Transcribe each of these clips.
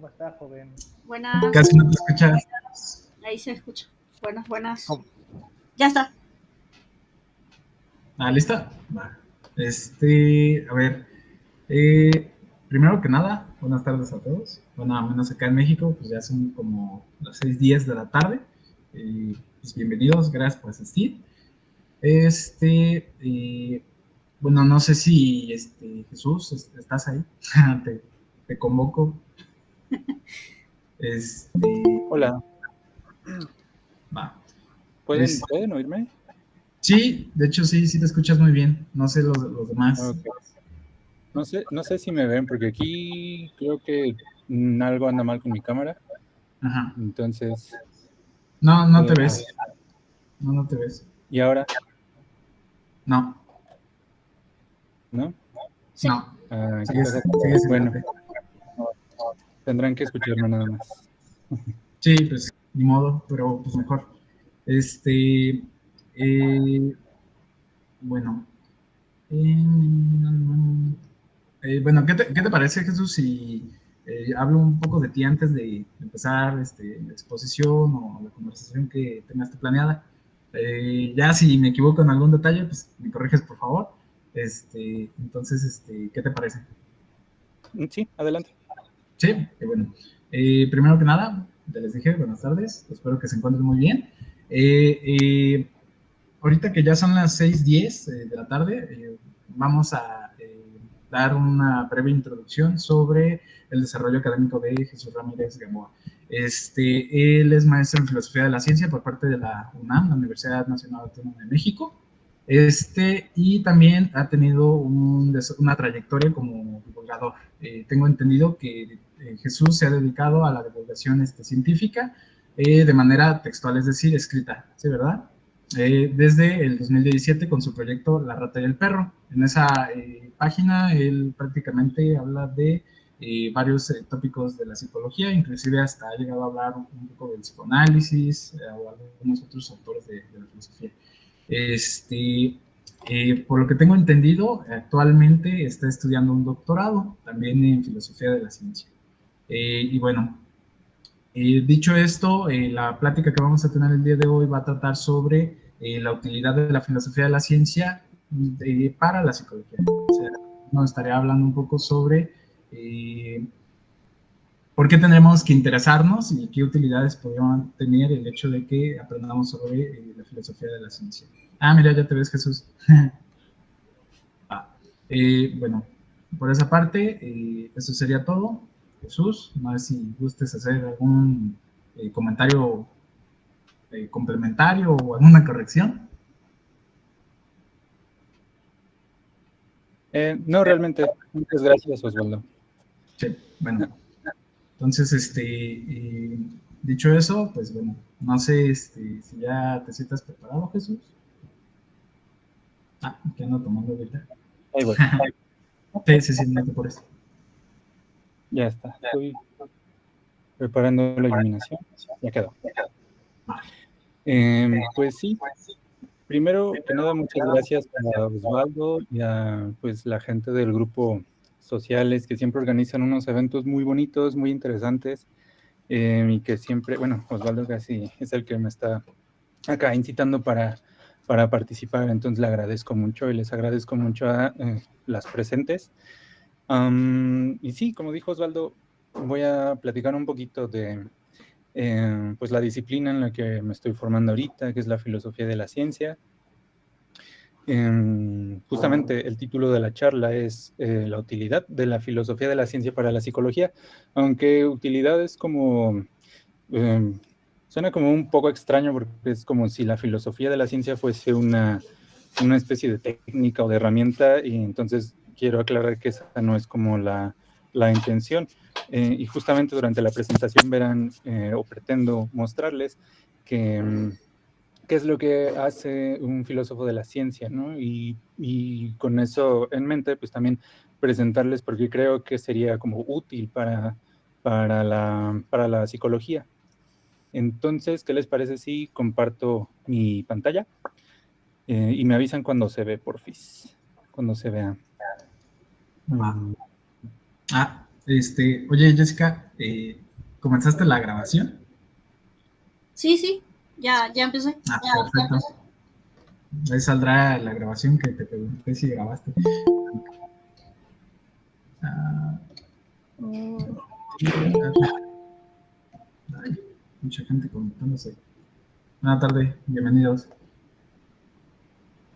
¿Cómo está, joven? Buenas. Casi no te escuchas. Ahí se escucha. Buenas, buenas. ¿Cómo? Ya está. ¿Lista? Va. A ver, primero que nada, buenas tardes a todos. Bueno, al menos acá en México, pues ya son como las 6:10 de la tarde. Pues bienvenidos, gracias por asistir. Bueno, no sé si Jesús, ¿estás ahí? te convoco. Hola, Va. ¿pueden oírme? Sí, de hecho sí te escuchas muy bien. No sé los demás. Okay. No sé si me ven, porque aquí creo que algo anda mal con mi cámara. Ajá. Entonces. No te ves. No te ves. ¿Y ahora? No. ¿No? Sí. No. ¿Qué cosa? Sigues Bueno, tendrán que escucharme nada más. Sí, pues ni modo, pero pues mejor. Bueno. Bueno, ¿qué te parece, Jesús, si hablo un poco de ti antes de empezar la exposición o la conversación que tengas planeada? Ya si me equivoco en algún detalle, pues me corriges, por favor. Entonces, ¿qué te parece? Sí, adelante. Sí, bueno. Primero que nada, ya les dije, buenas tardes, espero que se encuentren muy bien. Ahorita que ya son las 6:10 de la tarde, vamos a dar una breve introducción sobre el desarrollo académico de Jesús Ramírez Gamboa. Él es maestro en Filosofía de la Ciencia por parte de la UNAM, la Universidad Nacional Autónoma de México. Y también ha tenido una trayectoria como divulgador. Tengo entendido que Jesús se ha dedicado a la divulgación científica de manera textual, es decir, escrita, ¿sí, verdad? Desde el 2017 con su proyecto La Rata y el Perro. En esa página él prácticamente habla de varios tópicos de la psicología, inclusive hasta ha llegado a hablar un poco del psicoanálisis o algunos otros autores de la filosofía. Por lo que tengo entendido, actualmente está estudiando un doctorado también en filosofía de la ciencia. Y bueno, dicho esto, la plática que vamos a tener el día de hoy va a tratar sobre la utilidad de la filosofía de la ciencia para la psicología. O sea, nos estaría hablando un poco sobre por qué tendremos que interesarnos y qué utilidades podría tener el hecho de que aprendamos sobre la filosofía de la ciencia. Mira, ya te ves, Jesús. Bueno, por esa parte, eso sería todo. Jesús, no sé si gustes hacer algún comentario complementario o alguna corrección. No, realmente. Muchas gracias, Osvaldo. Sí, bueno. Entonces, dicho eso, pues bueno, no sé si ya te sientas preparado, Jesús. Que ando tomando ahorita. Ahí voy. Sí, no te por eso. Ya está. Estoy preparando la iluminación. Ya quedó. Pues sí. Primero que nada, muchas gracias a Osvaldo y a pues, la gente del grupo Sociales que siempre organizan unos eventos muy bonitos, muy interesantes y que siempre, bueno, Osvaldo casi es el que me está acá incitando para participar, entonces le agradezco mucho y les agradezco mucho a las presentes. Y sí, como dijo Osvaldo, voy a platicar un poquito de pues la disciplina en la que me estoy formando ahorita, que es la filosofía de la ciencia. Justamente el título de la charla es la utilidad de la filosofía de la ciencia para la psicología, aunque utilidad es como, suena como un poco extraño porque es como si la filosofía de la ciencia fuese una especie de técnica o de herramienta, y entonces quiero aclarar que esa no es como la intención. Y justamente durante la presentación verán o pretendo mostrarles que qué es lo que hace un filósofo de la ciencia, ¿no? Y con eso en mente, pues también presentarles por qué creo que sería como útil para la psicología. Entonces, ¿qué les parece si comparto mi pantalla? Y me avisan cuando se ve, porfis. Cuando se vea. Oye, Jessica, ¿comenzaste la grabación? Sí, ya empecé. Ah, perfecto. Ahí saldrá la grabación que te pregunté si grabaste. Ah, ay, mucha gente conectándose. Buenas tardes, bienvenidos.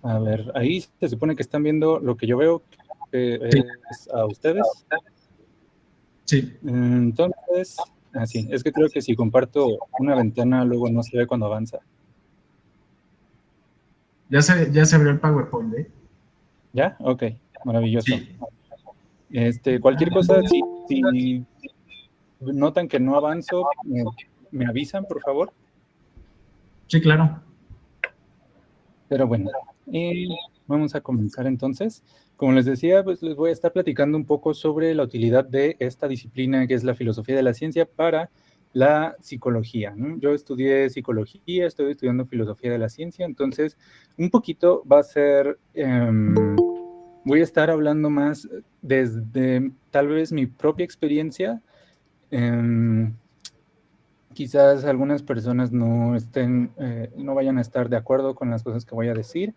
A ver, ahí se supone que están viendo lo que yo veo, que Sí. es a ustedes. Sí. Entonces, así, es que creo que si comparto una ventana, luego no se ve cuando avanza. Ya se abrió el PowerPoint, ¿eh? ¿Ya? Ok, maravilloso. Sí. Cualquier cosa, si notan que no avanzo, me avisan, por favor. Sí, claro. Pero bueno, vamos a comenzar entonces. Como les decía, pues les voy a estar platicando un poco sobre la utilidad de esta disciplina que es la filosofía de la ciencia para la psicología, ¿no? Yo estudié psicología, estoy estudiando filosofía de la ciencia, entonces un poquito va a ser, voy a estar hablando más desde tal vez mi propia experiencia. Quizás algunas personas no vayan a estar de acuerdo con las cosas que voy a decir,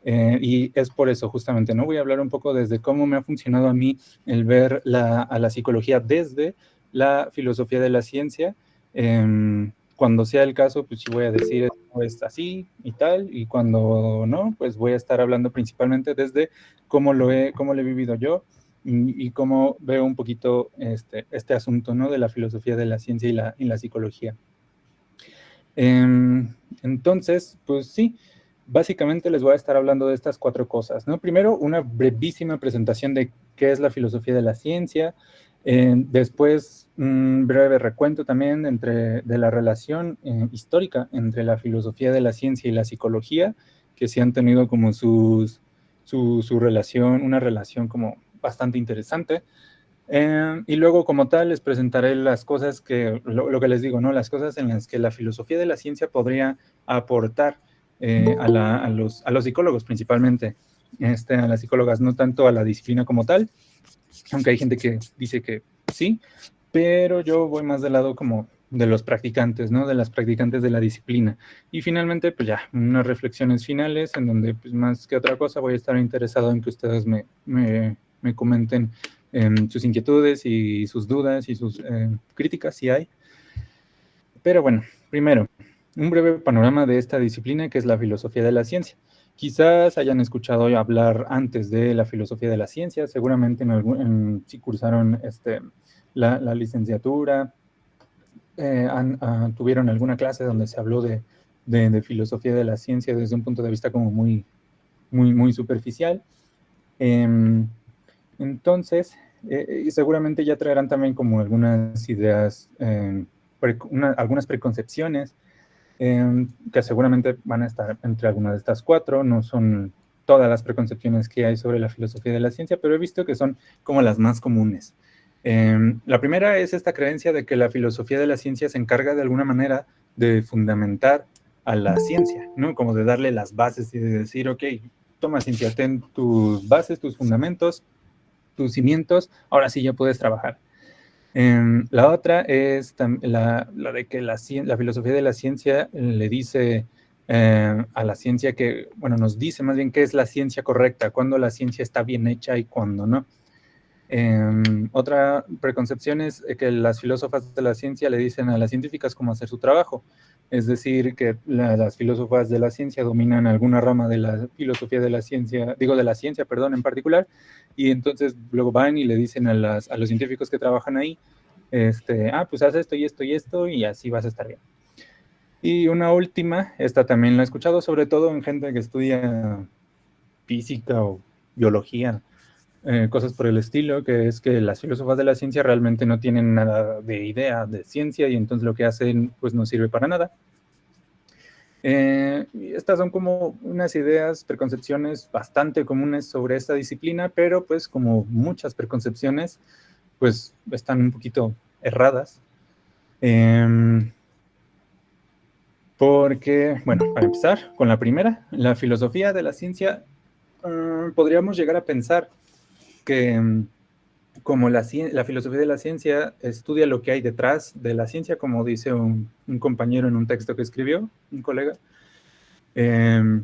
y es por eso justamente, ¿no? Voy a hablar un poco desde cómo me ha funcionado a mí el ver a la psicología desde la filosofía de la ciencia. Cuando sea el caso, pues sí voy a decir esto es así y tal, y cuando no, pues voy a estar hablando principalmente desde cómo lo he vivido yo y cómo veo un poquito este asunto, ¿no? De la filosofía de la ciencia y la psicología. Entonces, pues sí, básicamente les voy a estar hablando de estas 4 cosas, ¿no? Primero, una brevísima presentación de qué es la filosofía de la ciencia. Después, un breve recuento también de la relación histórica entre la filosofía de la ciencia y la psicología, que sí han tenido como su relación, una relación como bastante interesante. Y luego, como tal, les presentaré las cosas lo que les digo, ¿no? Las cosas en las que la filosofía de la ciencia podría aportar a los psicólogos principalmente, a las psicólogas, no tanto a la disciplina como tal, aunque hay gente que dice que sí, pero yo voy más del lado como de los practicantes, ¿no? De las practicantes de la disciplina. Y finalmente, pues ya, unas reflexiones finales en donde, pues más que otra cosa, voy a estar interesado en que ustedes me comenten sus inquietudes y sus dudas y sus críticas, si hay. Pero bueno, primero, un breve panorama de esta disciplina que es la filosofía de la ciencia. Quizás hayan escuchado hablar antes de la filosofía de la ciencia, seguramente si cursaron la licenciatura, tuvieron alguna clase donde se habló de filosofía de la ciencia desde un punto de vista como muy superficial. Entonces, y seguramente ya traerán también como algunas ideas, algunas preconcepciones que seguramente van a estar entre algunas de estas 4. No son todas las preconcepciones que hay sobre la filosofía de la ciencia, pero he visto que son como las más comunes. La primera es esta creencia de que la filosofía de la ciencia se encarga de alguna manera de fundamentar a la ciencia, ¿no? Como de darle las bases y de decir, ok, toma ciencia, ten tus bases, tus fundamentos, tus cimientos, ahora sí ya puedes trabajar. La otra es la de que la filosofía de la ciencia le dice a la ciencia que, bueno, nos dice más bien qué es la ciencia correcta, cuándo la ciencia está bien hecha y cuándo no. Otra preconcepción es que las filósofas de la ciencia le dicen a las científicas cómo hacer su trabajo. Es decir, que las filósofas de la ciencia dominan alguna rama de la filosofía de la ciencia, digo de la ciencia, perdón, en particular, y entonces luego van y le dicen a los científicos que trabajan ahí, pues haz esto y esto y esto y así vas a estar bien. Y una última, esta también la he escuchado, sobre todo en gente que estudia física o biología, cosas por el estilo, que es que las filósofas de la ciencia realmente no tienen nada de idea de ciencia y entonces lo que hacen pues no sirve para nada. Y estas son como unas ideas, preconcepciones bastante comunes sobre esta disciplina, pero pues como muchas preconcepciones, pues están un poquito erradas. Porque, bueno, para empezar con la primera, la filosofía de la ciencia, podríamos llegar a pensar que como la filosofía de la ciencia estudia lo que hay detrás de la ciencia, como dice un compañero en un texto que escribió, un colega,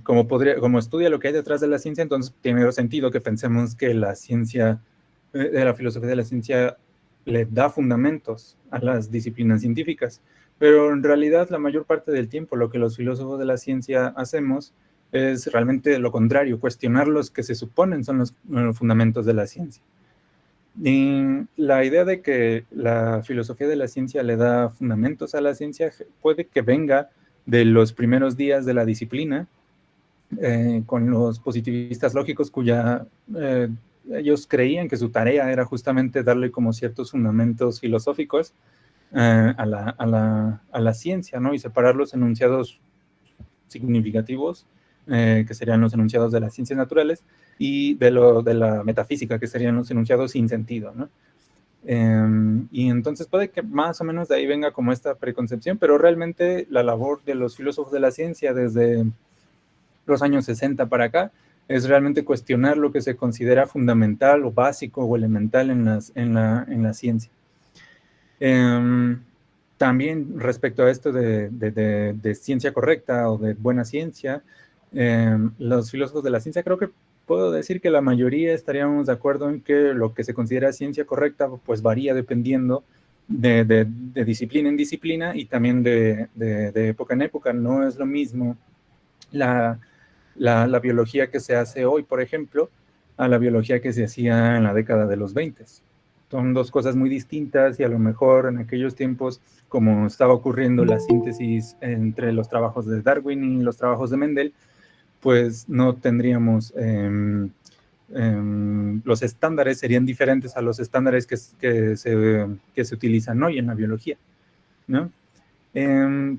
como estudia lo que hay detrás de la ciencia, entonces tiene sentido que pensemos que la ciencia, de la filosofía de la ciencia, le da fundamentos a las disciplinas científicas. Pero en realidad, la mayor parte del tiempo, lo que los filósofos de la ciencia hacemos es realmente lo contrario, cuestionar los que se suponen son los fundamentos de la ciencia. Y la idea de que la filosofía de la ciencia le da fundamentos a la ciencia puede que venga de los primeros días de la disciplina, con los positivistas lógicos, ellos creían que su tarea era justamente darle como ciertos fundamentos filosóficos a la ciencia, ¿no? Y separar los enunciados significativos, que serían los enunciados de las ciencias naturales, y de la metafísica, que serían los enunciados sin sentido, ¿no? Y entonces puede que más o menos de ahí venga como esta preconcepción, pero realmente la labor de los filósofos de la ciencia desde los años 60 para acá es realmente cuestionar lo que se considera fundamental o básico o elemental en la ciencia. También respecto a esto de ciencia correcta o de buena ciencia, los filósofos de la ciencia, creo que puedo decir que la mayoría estaríamos de acuerdo en que lo que se considera ciencia correcta pues varía dependiendo de disciplina en disciplina y también de época en época. No es lo mismo la biología que se hace hoy, por ejemplo, a la biología que se hacía en la década de los 20. Son dos cosas muy distintas y a lo mejor en aquellos tiempos, como estaba ocurriendo la síntesis entre los trabajos de Darwin y los trabajos de Mendel, pues no tendríamos, los estándares serían diferentes a los estándares que se utilizan hoy en la biología, ¿no?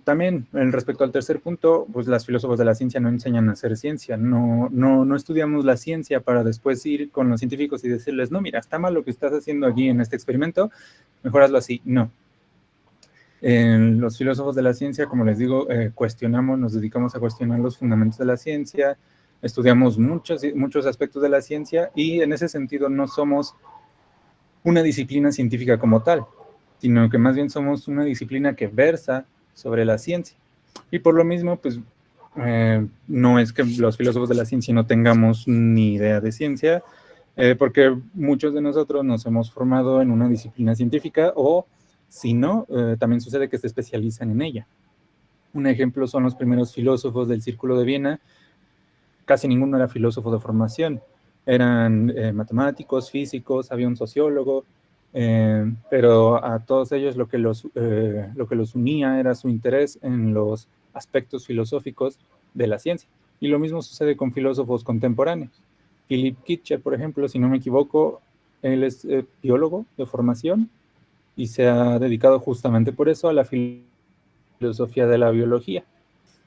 También, respecto al tercer punto, pues los filósofos de la ciencia no enseñan a hacer ciencia, no estudiamos la ciencia para después ir con los científicos y decirles, no, mira, está mal lo que estás haciendo aquí en este experimento, mejor hazlo así. No. Los filósofos de la ciencia, como les digo, nos dedicamos a cuestionar los fundamentos de la ciencia, estudiamos muchos aspectos de la ciencia y en ese sentido no somos una disciplina científica como tal, sino que más bien somos una disciplina que versa sobre la ciencia. Y por lo mismo, pues, no es que los filósofos de la ciencia no tengamos ni idea de ciencia, porque muchos de nosotros nos hemos formado en una disciplina científica o, si no, también sucede que se especializan en ella. Un ejemplo son los primeros filósofos del Círculo de Viena. Casi ninguno era filósofo de formación. Eran matemáticos, físicos, había un sociólogo, pero a todos ellos lo que los unía era su interés en los aspectos filosóficos de la ciencia. Y lo mismo sucede con filósofos contemporáneos. Philipp Kitcher, por ejemplo, si no me equivoco, él es biólogo de formación y se ha dedicado justamente por eso a la filosofía de la biología,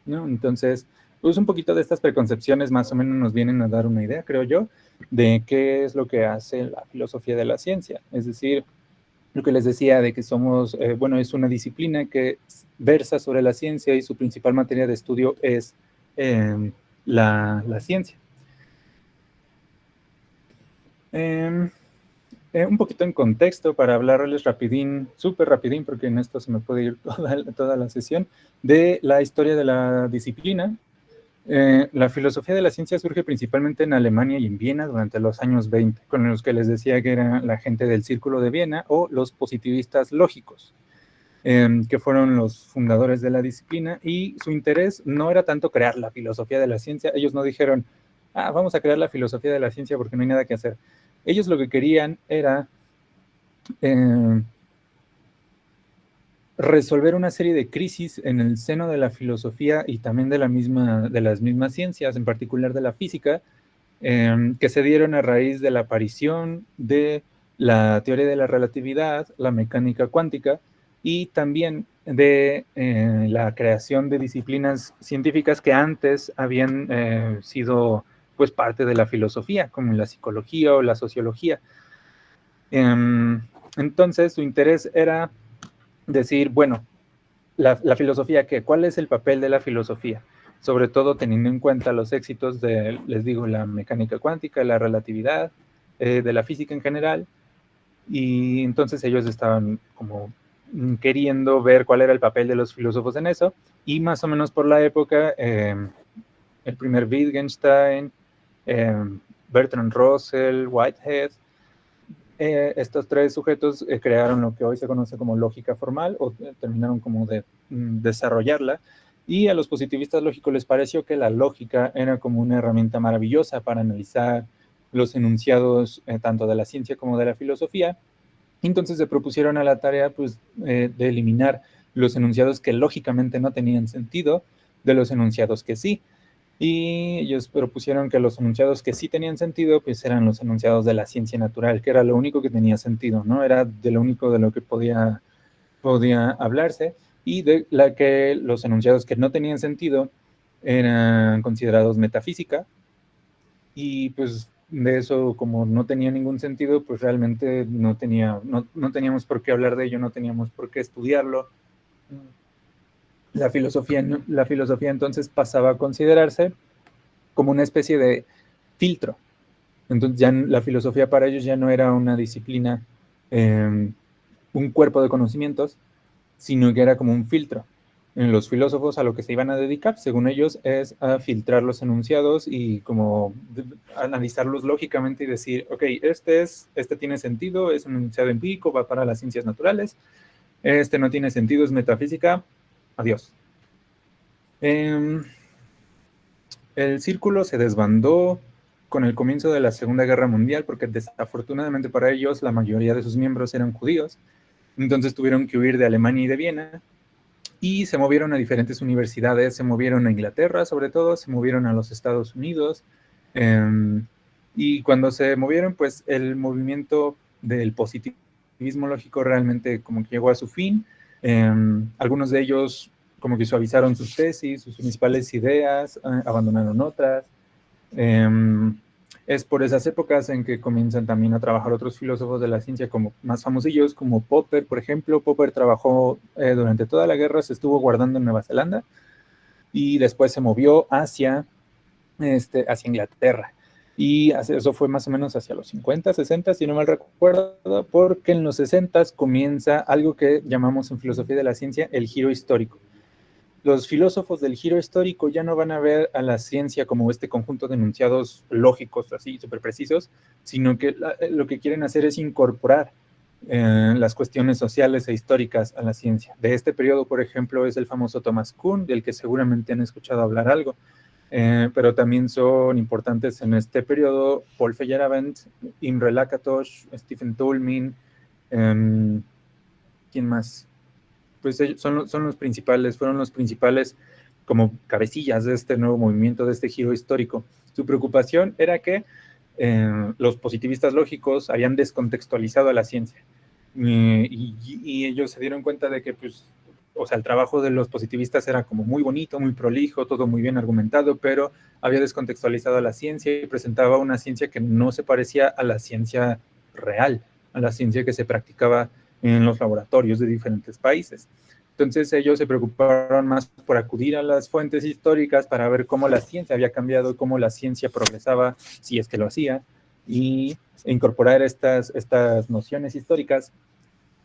¿no? Entonces, pues un poquito de estas preconcepciones más o menos nos vienen a dar una idea, creo yo, de qué es lo que hace la filosofía de la ciencia. Es decir, lo que les decía de que somos, es una disciplina que versa sobre la ciencia y su principal materia de estudio es la ciencia. Un poquito en contexto para hablarles súper rapidín, porque en esto se me puede ir toda la sesión, de la historia de la disciplina. La filosofía de la ciencia surge principalmente en Alemania y en Viena durante los años 20, con los que les decía que era la gente del Círculo de Viena o los positivistas lógicos, que fueron los fundadores de la disciplina, y su interés no era tanto crear la filosofía de la ciencia. Ellos no dijeron, vamos a crear la filosofía de la ciencia porque no hay nada que hacer. Ellos lo que querían era resolver una serie de crisis en el seno de la filosofía y también de las mismas ciencias, en particular de la física, que se dieron a raíz de la aparición de la teoría de la relatividad, la mecánica cuántica y también de la creación de disciplinas científicas que antes habían sido pues parte de la filosofía, como la psicología o la sociología. Entonces su interés era decir, bueno, la filosofía, ¿cuál es el papel de la filosofía? Sobre todo teniendo en cuenta los éxitos de, les digo, la mecánica cuántica, la relatividad, de la física en general, y entonces ellos estaban como queriendo ver cuál era el papel de los filósofos en eso, y más o menos por la época, el primer Wittgenstein, Bertrand Russell, Whitehead, estos tres sujetos crearon lo que hoy se conoce como lógica formal, o terminaron como de desarrollarla, y a los positivistas lógicos les pareció que la lógica era como una herramienta maravillosa para analizar los enunciados tanto de la ciencia como de la filosofía. Entonces se propusieron a la tarea pues, de eliminar los enunciados que lógicamente no tenían sentido de los enunciados que sí. Y ellos propusieron que los enunciados que sí tenían sentido, pues eran los enunciados de la ciencia natural, que era lo único que tenía sentido, ¿no? Era de lo único de lo que podía hablarse, y de la que los enunciados que no tenían sentido eran considerados metafísica, y pues de eso, como no tenía ningún sentido, pues realmente no teníamos por qué hablar de ello, no teníamos por qué estudiarlo. La filosofía entonces pasaba a considerarse como una especie de filtro. Entonces ya la filosofía para ellos ya no era una disciplina, un cuerpo de conocimientos, sino que era como un filtro. En los filósofos a lo que se iban a dedicar, según ellos, es a filtrar los enunciados y como analizarlos lógicamente y decir, ok, este tiene sentido, es un enunciado empírico, va para las ciencias naturales, este no tiene sentido, es metafísica, adiós. El círculo se desbandó con el comienzo de la Segunda Guerra Mundial, porque desafortunadamente para ellos la mayoría de sus miembros eran judíos, entonces tuvieron que huir de Alemania y de Viena, y se movieron a diferentes universidades, se movieron a Inglaterra sobre todo, se movieron a los Estados Unidos, y cuando se movieron, pues el movimiento del positivismo lógico realmente como que llegó a su fin. Algunos de ellos como que suavizaron sus tesis, sus principales ideas, abandonaron otras. Es por esas épocas en que comienzan también a trabajar otros filósofos de la ciencia como más famosillos, como Popper, por ejemplo. Popper trabajó durante toda la guerra, se estuvo guardando en Nueva Zelanda y después se movió hacia Inglaterra. Y eso fue más o menos hacia los 50, 60, si no mal recuerdo, porque en los 60 comienza algo que llamamos en filosofía de la ciencia el giro histórico. Los filósofos del giro histórico ya no van a ver a la ciencia como este conjunto de enunciados lógicos, así, súper precisos, sino que lo que quieren hacer es incorporar las cuestiones sociales e históricas a la ciencia. De este periodo, por ejemplo, es el famoso Thomas Kuhn, del que seguramente han escuchado hablar algo, pero también son importantes en este periodo Paul Feyerabend, Imre Lakatos, Stephen Toulmin, ¿quién más? Pues fueron los principales como cabecillas de este nuevo movimiento, de este giro histórico. Su preocupación era que los positivistas lógicos habían descontextualizado a la ciencia, y ellos se dieron cuenta de que pues, o sea, el trabajo de los positivistas era como muy bonito, muy prolijo, todo muy bien argumentado, pero había descontextualizado a la ciencia y presentaba una ciencia que no se parecía a la ciencia real, a la ciencia que se practicaba en los laboratorios de diferentes países. Entonces ellos se preocuparon más por acudir a las fuentes históricas para ver cómo la ciencia había cambiado, cómo la ciencia progresaba, si es que lo hacía, y incorporar estas nociones históricas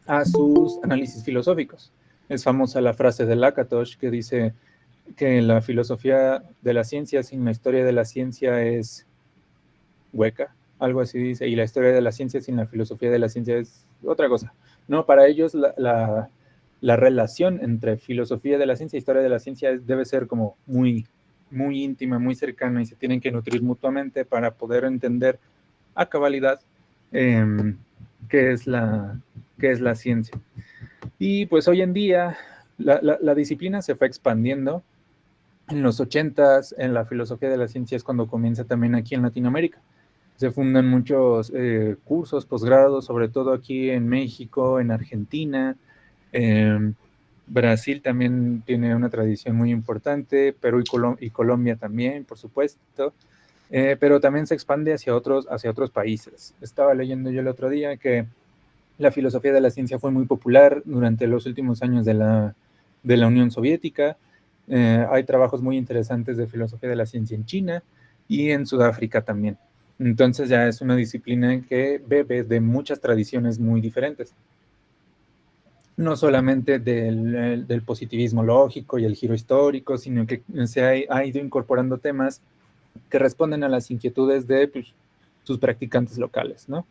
a sus análisis filosóficos. Es famosa la frase de Lakatos que dice que la filosofía de la ciencia sin la historia de la ciencia es hueca, algo así dice, y la historia de la ciencia sin la filosofía de la ciencia es otra cosa. No, para ellos la relación entre filosofía de la ciencia e historia de la ciencia debe ser como muy, muy íntima, muy cercana, y se tienen que nutrir mutuamente para poder entender a cabalidad qué es la ciencia. Y pues hoy en día la disciplina se fue expandiendo. En los 80s, en la filosofía de la ciencia es cuando comienza también aquí en Latinoamérica. Se fundan muchos cursos, posgrados, sobre todo aquí en México, en Argentina. Brasil también tiene una tradición muy importante, Perú y Colombia también, por supuesto, pero también se expande hacia otros países. Estaba leyendo yo el otro día que la filosofía de la ciencia fue muy popular durante los últimos años de la Unión Soviética. Hay trabajos muy interesantes de filosofía de la ciencia en China y en Sudáfrica también. Entonces ya es una disciplina que bebe de muchas tradiciones muy diferentes. No solamente del positivismo lógico y el giro histórico, sino que se ha ido incorporando temas que responden a las inquietudes de pues, sus practicantes locales, ¿no?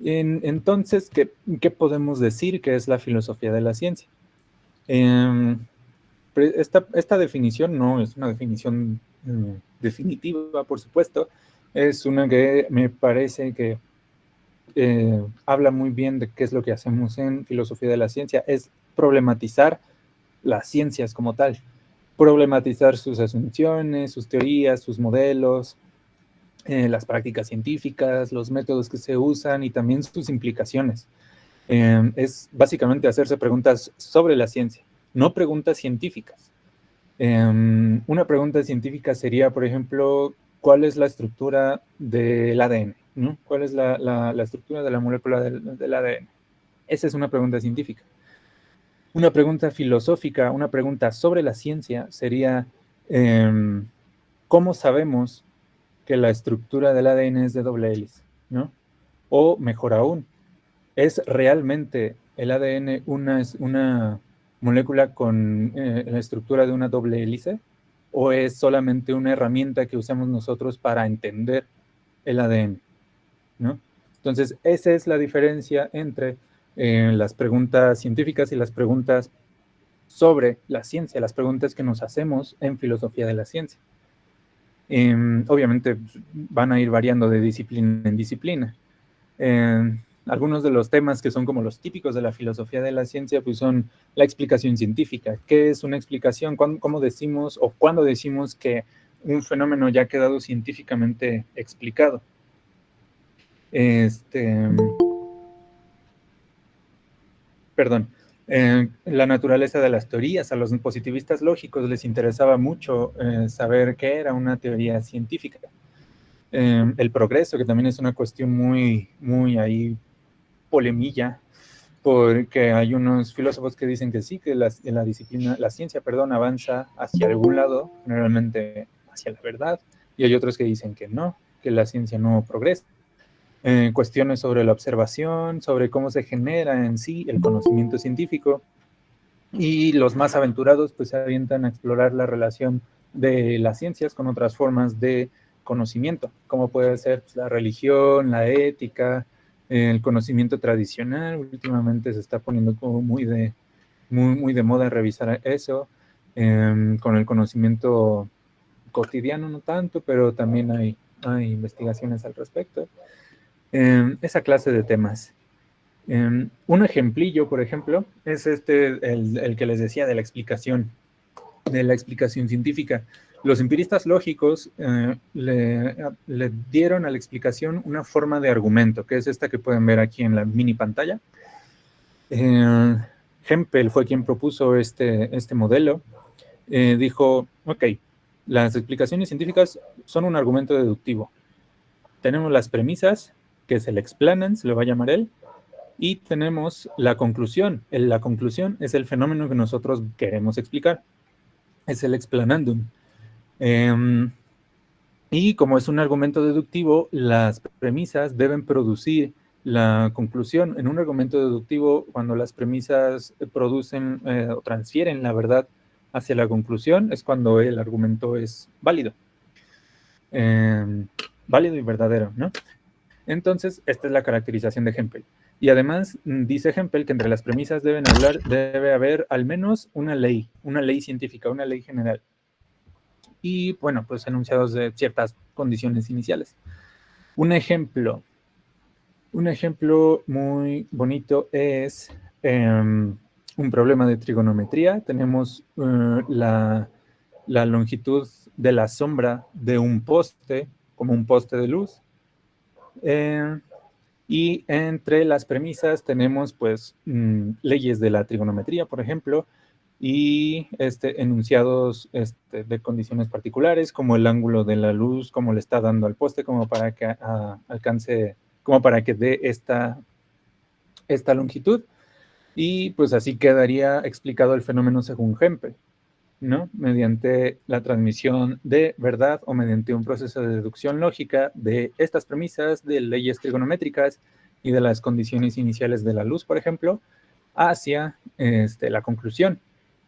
Entonces, ¿qué podemos decir que es la filosofía de la ciencia? Esta definición no es una definición definitiva, por supuesto. Es una que me parece que habla muy bien de qué es lo que hacemos en filosofía de la ciencia. Es problematizar las ciencias como tal. Problematizar sus asunciones, sus teorías, sus modelos, las prácticas científicas, los métodos que se usan y también sus implicaciones. Es básicamente hacerse preguntas sobre la ciencia, no preguntas científicas. Una pregunta científica sería, por ejemplo, ¿cuál es la estructura del ADN? ¿No? ¿Cuál es la estructura de la molécula del ADN? Esa es una pregunta científica. Una pregunta filosófica, una pregunta sobre la ciencia sería, ¿cómo sabemos que la estructura del ADN es de doble hélice? ¿No? O mejor aún, ¿es realmente el ADN una molécula con la estructura de una doble hélice? ¿O es solamente una herramienta que usamos nosotros para entender el ADN? ¿No? Entonces, esa es la diferencia entre las preguntas científicas y las preguntas sobre la ciencia, las preguntas que nos hacemos en filosofía de la ciencia. Obviamente van a ir variando de disciplina en disciplina. Algunos de los temas que son como los típicos de la filosofía de la ciencia, pues son la explicación científica. ¿Qué es una explicación? ¿Cómo decimos o cuándo decimos que un fenómeno ya ha quedado científicamente explicado? Perdón. La naturaleza de las teorías. A los positivistas lógicos les interesaba mucho saber qué era una teoría científica. El progreso, que también es una cuestión muy, muy ahí polemilla, porque hay unos filósofos que dicen que sí, que la ciencia, avanza hacia algún lado, generalmente hacia la verdad, y hay otros que dicen que no, que la ciencia no progresa. Cuestiones sobre la observación, sobre cómo se genera en sí el conocimiento científico, y los más aventurados pues se avientan a explorar la relación de las ciencias con otras formas de conocimiento, como puede ser pues, la religión, la ética, el conocimiento tradicional. Últimamente se está poniendo como muy de moda revisar eso, con el conocimiento cotidiano no tanto, pero también hay investigaciones al respecto. Esa clase de temas. Un ejemplillo, por ejemplo, es el que les decía de la explicación científica. Los empiristas lógicos le dieron a la explicación una forma de argumento, que es esta que pueden ver aquí en la mini pantalla. Hempel fue quien propuso este modelo. Dijo, ok, las explicaciones científicas son un argumento deductivo. Tenemos las premisas, que se le explanan, se le va a llamar él, y tenemos la conclusión. La conclusión es el fenómeno que nosotros queremos explicar. Es el explanandum. Y como es un argumento deductivo, las premisas deben producir la conclusión. En un argumento deductivo, cuando las premisas producen o transfieren la verdad hacia la conclusión, es cuando el argumento es válido. Válido y verdadero, ¿no? Entonces, esta es la caracterización de Hempel. Y además, dice Hempel que entre las premisas debe haber al menos una ley científica, una ley general. Y, bueno, pues enunciados de ciertas condiciones iniciales. Un ejemplo muy bonito es un problema de trigonometría. Tenemos la longitud de la sombra de un poste, como un poste de luz. Y entre las premisas tenemos pues leyes de la trigonometría, por ejemplo, y enunciados de condiciones particulares, como el ángulo de la luz, como le está dando al poste, como para que alcance, como para que dé esta longitud. Y pues así quedaría explicado el fenómeno según Hempel. ¿no? Mediante la transmisión de verdad o mediante un proceso de deducción lógica de estas premisas, de leyes trigonométricas y de las condiciones iniciales de la luz, por ejemplo, hacia la conclusión,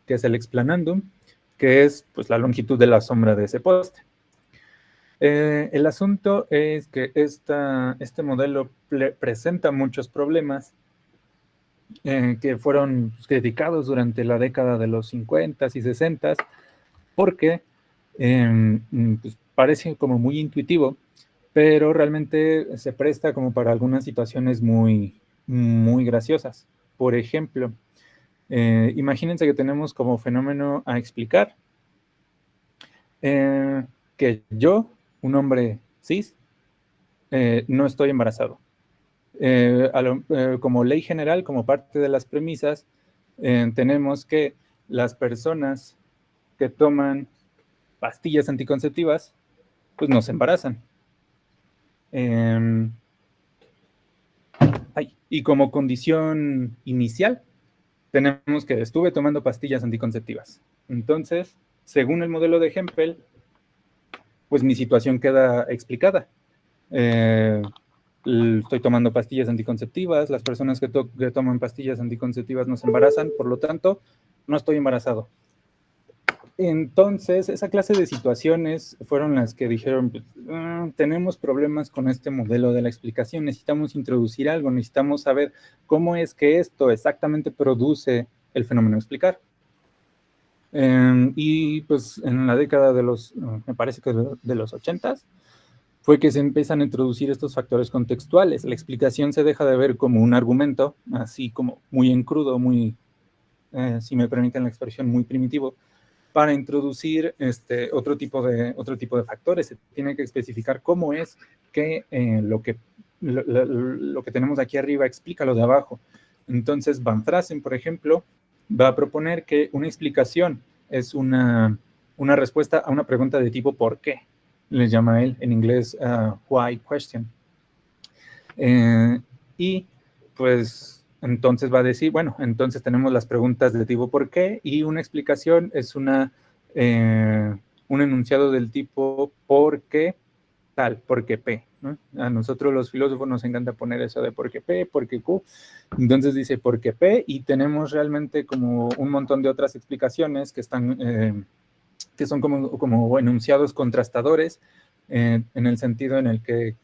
que es el explanandum, que es pues, la longitud de la sombra de ese poste. El asunto es que este modelo presenta muchos problemas que fueron pues, criticados durante la década de los 50 y 60 porque pues, parece como muy intuitivo, pero realmente se presta como para algunas situaciones muy, muy graciosas. Por ejemplo, imagínense que tenemos como fenómeno a explicar que yo, un hombre cis, no estoy embarazado. Como ley general, como parte de las premisas, tenemos que las personas que toman pastillas anticonceptivas, pues no se embarazan. Y como condición inicial, tenemos que estuve tomando pastillas anticonceptivas. Entonces, según el modelo de Hempel, pues mi situación queda explicada. Estoy tomando pastillas anticonceptivas, las personas que toman pastillas anticonceptivas no se embarazan, por lo tanto, no estoy embarazado. Entonces, esa clase de situaciones fueron las que dijeron, tenemos problemas con este modelo de la explicación, necesitamos introducir algo, necesitamos saber cómo es que esto exactamente produce el fenómeno explicar. Y pues en la década de los, me parece que de los 80s, fue que se empiezan a introducir estos factores contextuales. La explicación se deja de ver como un argumento, así como muy en crudo, muy, si me permiten la expresión, muy primitivo, para introducir otro tipo de factores. Se tiene que especificar cómo es que lo que tenemos aquí arriba explica lo de abajo. Entonces, Van Fraassen, por ejemplo, va a proponer que una explicación es una respuesta a una pregunta de tipo ¿por qué? Le llama él en inglés why question. Y pues entonces va a decir, bueno, entonces tenemos las preguntas de tipo ¿por qué? Y una explicación es un enunciado del tipo ¿por qué tal? ¿Por qué P? ¿No? A nosotros los filósofos nos encanta poner eso de ¿por qué P? ¿Por qué Q? Entonces dice ¿por qué P? Y tenemos realmente como un montón de otras explicaciones que están... que son como enunciados contrastadores, en el sentido en el que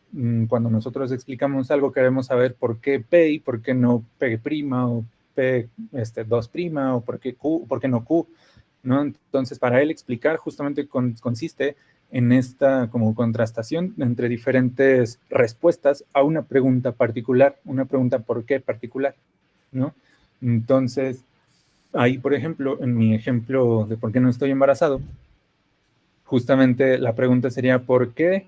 cuando nosotros explicamos algo queremos saber por qué P y por qué no P' o P 2', o por qué Q, por qué no Q, ¿no? Entonces, para él explicar justamente consiste en esta como contrastación entre diferentes respuestas a una pregunta particular, una pregunta por qué particular, ¿no? Entonces, ahí, por ejemplo, en mi ejemplo de por qué no estoy embarazado, justamente la pregunta sería ¿por qué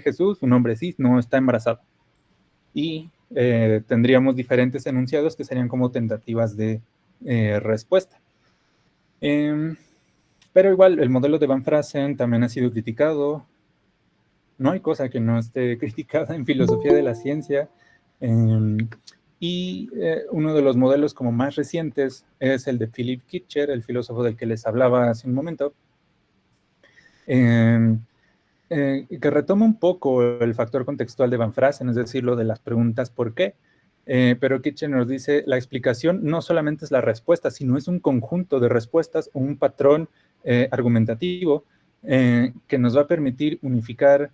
Jesús, un hombre cis, no está embarazado? Y tendríamos diferentes enunciados que serían como tentativas de respuesta. Pero igual, el modelo de Van Fraassen también ha sido criticado. No hay cosa que no esté criticada en filosofía de la ciencia. Y uno de los modelos como más recientes es el de Philip Kitcher, el filósofo del que les hablaba hace un momento, que retoma un poco el factor contextual de Van Fraassen, es decir, lo de las preguntas ¿por qué? Pero Kitchen nos dice, la explicación no solamente es la respuesta, sino es un conjunto de respuestas o un patrón argumentativo que nos va a permitir unificar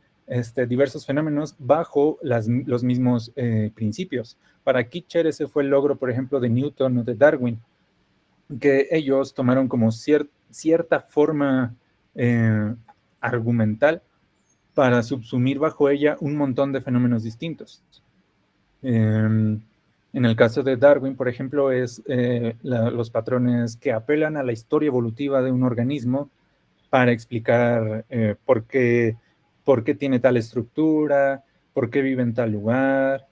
diversos fenómenos bajo los mismos principios. Para Kitcher ese fue el logro, por ejemplo, de Newton o de Darwin, que ellos tomaron como cierta forma argumental para subsumir bajo ella un montón de fenómenos distintos. En el caso de Darwin, por ejemplo, es los patrones que apelan a la historia evolutiva de un organismo para explicar por qué tiene tal estructura, por qué vive en tal lugar,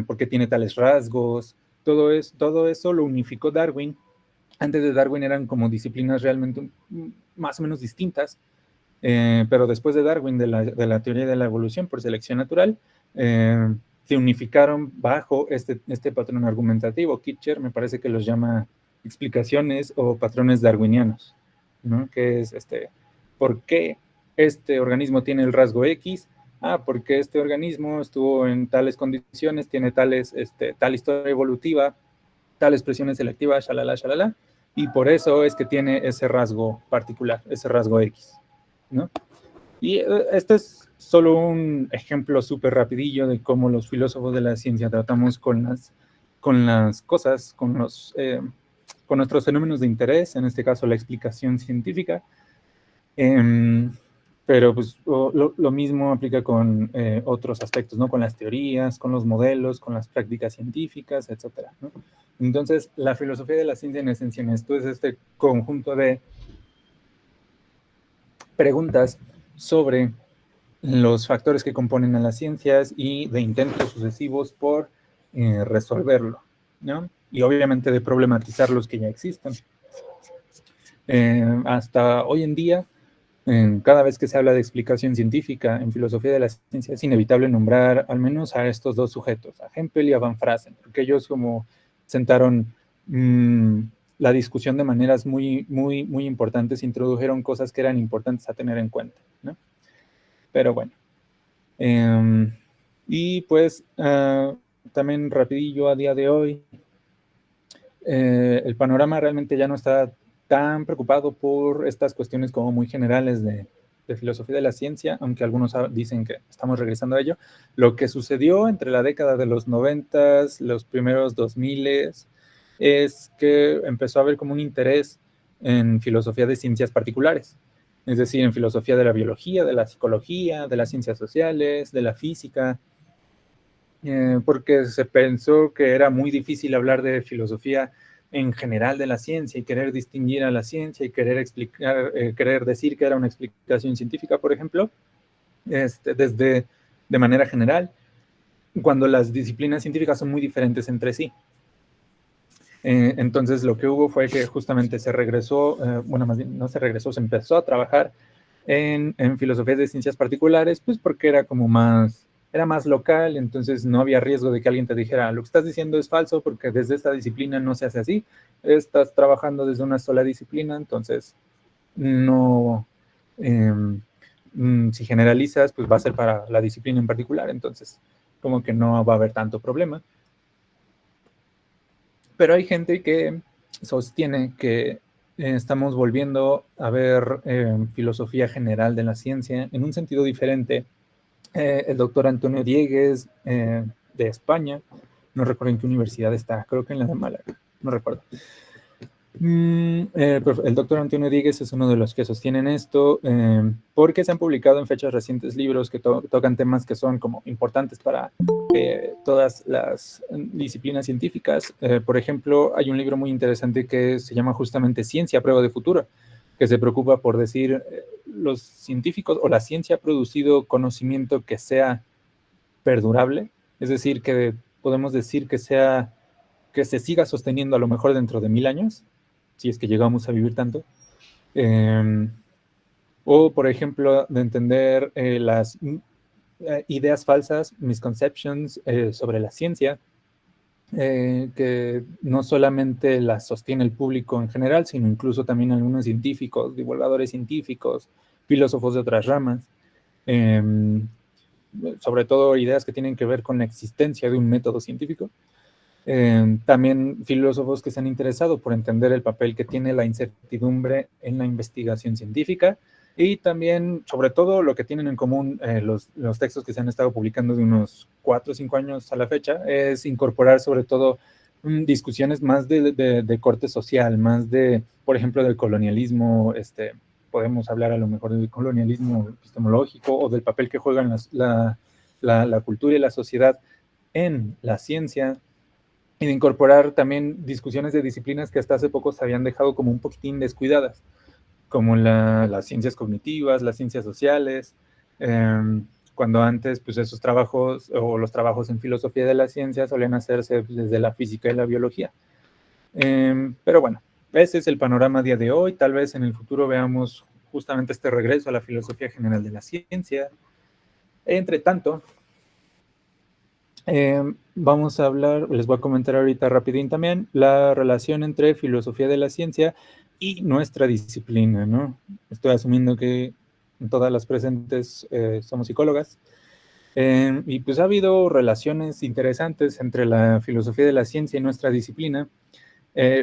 por qué tiene tales rasgos. Todo eso lo unificó Darwin. Antes de Darwin eran como disciplinas realmente más o menos distintas, pero después de Darwin, de la teoría de la evolución por selección natural, se unificaron bajo este patrón argumentativo. Kitcher me parece que los llama explicaciones o patrones darwinianos, ¿no? Que es ¿por qué este organismo tiene el rasgo X? Porque este organismo estuvo en tales condiciones, tiene tal historia evolutiva, tales presiones selectivas, shalala, shalala, y por eso es que tiene ese rasgo particular, ese rasgo X, ¿no? Y este es solo un ejemplo súper rapidillo de cómo los filósofos de la ciencia tratamos con las cosas, con nuestros fenómenos de interés, en este caso la explicación científica. Pero pues lo mismo aplica con otros aspectos, ¿no? Con las teorías, con los modelos, con las prácticas científicas, etcétera, ¿no? Entonces, la filosofía de la ciencia en esencia en esto es este conjunto de preguntas sobre los factores que componen a las ciencias y de intentos sucesivos por resolverlo, ¿no? Y obviamente de problematizar los que ya existen. Hasta hoy en día, cada vez que se habla de explicación científica en filosofía de la ciencia, es inevitable nombrar al menos a estos dos sujetos, a Hempel y a Van Fraassen, porque ellos como sentaron la discusión de maneras muy, muy, muy importantes, introdujeron cosas que eran importantes a tener en cuenta, ¿no? Pero bueno. Y pues también rapidillo a día de hoy, el panorama realmente ya no está tan preocupado por estas cuestiones como muy generales de filosofía de la ciencia, aunque algunos dicen que estamos regresando a ello. Lo que sucedió entre la década de los 90, los primeros 2000, es que empezó a haber como un interés en filosofía de ciencias particulares, es decir, en filosofía de la biología, de la psicología, de las ciencias sociales, de la física, porque se pensó que era muy difícil hablar de filosofía en general de la ciencia y querer distinguir a la ciencia y querer explicar, querer decir que era una explicación científica, por ejemplo, de manera general, cuando las disciplinas científicas son muy diferentes entre sí. Entonces lo que hubo fue que justamente se regresó, bueno, más bien no se regresó, se empezó a trabajar en filosofías de ciencias particulares, pues porque era como era más local, entonces no había riesgo de que alguien te dijera, lo que estás diciendo es falso porque desde esta disciplina no se hace así, estás trabajando desde una sola disciplina, entonces no, si generalizas, pues va a ser para la disciplina en particular, entonces como que no va a haber tanto problema. Pero hay gente que sostiene que estamos volviendo a ver filosofía general de la ciencia en un sentido diferente. El doctor Antonio Diegues, de España, no recuerdo en qué universidad está, creo que en la de Málaga, no recuerdo. El doctor Antonio Diegues es uno de los que sostienen esto, porque se han publicado en fechas recientes libros que tocan temas que son como importantes para todas las disciplinas científicas. Por ejemplo, hay un libro muy interesante que se llama justamente Ciencia a prueba de futuro, que se preocupa por decir los científicos o la ciencia ha producido conocimiento que sea perdurable, es decir, que podemos decir que se siga sosteniendo a lo mejor dentro de 1000 años, si es que llegamos a vivir tanto. O, por ejemplo, de entender las ideas falsas, misconceptions sobre la ciencia, que no solamente las sostiene el público en general, sino incluso también algunos científicos, divulgadores científicos, filósofos de otras ramas, sobre todo ideas que tienen que ver con la existencia de un método científico. También filósofos que se han interesado por entender el papel que tiene la incertidumbre en la investigación científica y también, sobre todo, lo que tienen en común los textos que se han estado publicando de unos 4 o 5 años a la fecha es incorporar sobre todo discusiones más de corte social, más de, por ejemplo, del colonialismo. Podemos hablar a lo mejor del colonialismo epistemológico o del papel que juegan la cultura y la sociedad en la ciencia, y de incorporar también discusiones de disciplinas que hasta hace poco se habían dejado como un poquitín descuidadas, como las ciencias cognitivas, las ciencias sociales, cuando antes pues esos trabajos o los trabajos en filosofía de la ciencia solían hacerse desde la física y la biología. Pero bueno, ese es el panorama a día de hoy. Tal vez en el futuro veamos justamente este regreso a la filosofía general de la ciencia. Entre tanto, Vamos a hablar, les voy a comentar ahorita rapidín también, la relación entre filosofía de la ciencia y nuestra disciplina, ¿no? Estoy asumiendo que todas las presentes somos psicólogas. Y pues ha habido relaciones interesantes entre la filosofía de la ciencia y nuestra disciplina,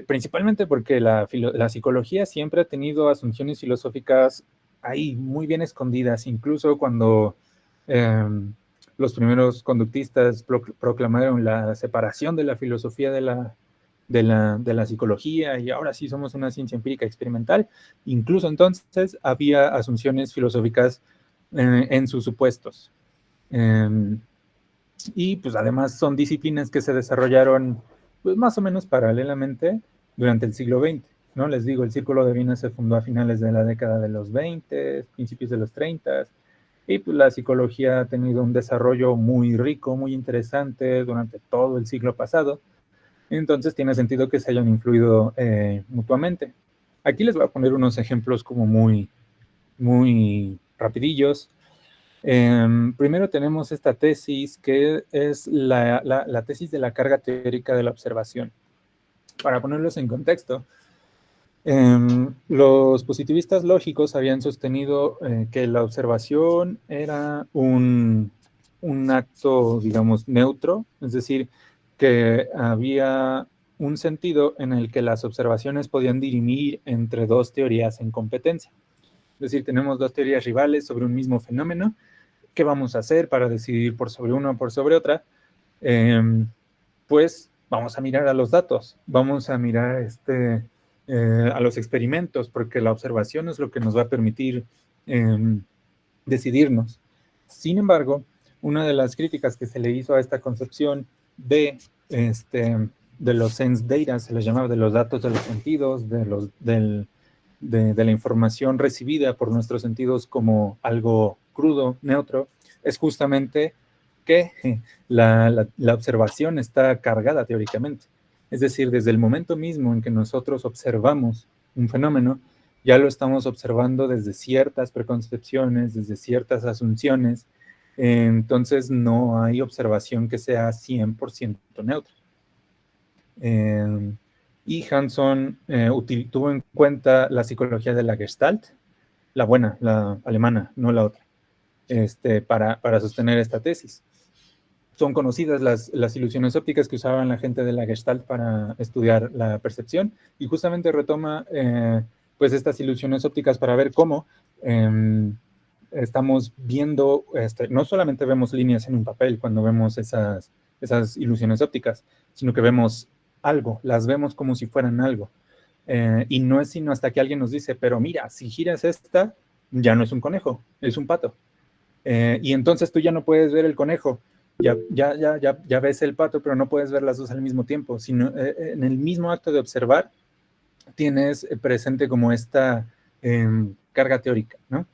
principalmente porque la psicología siempre ha tenido asunciones filosóficas ahí muy bien escondidas, incluso cuando los primeros conductistas proclamaron la separación de la filosofía de la psicología y ahora sí somos una ciencia empírica experimental. Incluso entonces había asunciones filosóficas en sus supuestos. Y pues además son disciplinas que se desarrollaron pues más o menos paralelamente durante el siglo XX, ¿no? Les digo, el Círculo de Viena se fundó a finales de la década de los 20, principios de los 30, y pues la psicología ha tenido un desarrollo muy rico, muy interesante durante todo el siglo pasado. Entonces tiene sentido que se hayan influido mutuamente. Aquí les voy a poner unos ejemplos como muy rapidillos. Primero tenemos esta tesis que es la tesis de la carga teórica de la observación. Para ponerlos en contexto, los positivistas lógicos habían sostenido que la observación era un acto, digamos, neutro, es decir, que había un sentido en el que las observaciones podían dirimir entre dos teorías en competencia. Es decir, tenemos dos teorías rivales sobre un mismo fenómeno. ¿Qué vamos a hacer para decidir por sobre una o por sobre otra? Pues vamos a mirar a los datos, vamos a mirar a los experimentos, porque la observación es lo que nos va a permitir decidirnos. Sin embargo, una de las críticas que se le hizo a esta concepción de los sense data, se les llamaba de los datos de los sentidos, de la información recibida por nuestros sentidos como algo crudo, neutro, es justamente que la observación está cargada teóricamente. Es decir, desde el momento mismo en que nosotros observamos un fenómeno, ya lo estamos observando desde ciertas preconcepciones, desde ciertas asunciones, entonces no hay observación que sea 100% neutra. Y Hanson tuvo en cuenta la psicología de la Gestalt, la buena, la alemana, no la otra, para sostener esta tesis. Son conocidas las ilusiones ópticas que usaban la gente de la Gestalt para estudiar la percepción, y justamente retoma pues estas ilusiones ópticas para ver cómo estamos viendo, no solamente vemos líneas en un papel cuando vemos esas ilusiones ópticas, sino que vemos algo, las vemos como si fueran algo. Y no es sino hasta que alguien nos dice, pero mira, si giras esta, ya no es un conejo, es un pato. Y entonces tú ya no puedes ver el conejo, ya ves el pato, pero no puedes ver las dos al mismo tiempo, sino en el mismo acto de observar tienes presente como esta carga teórica, ¿no?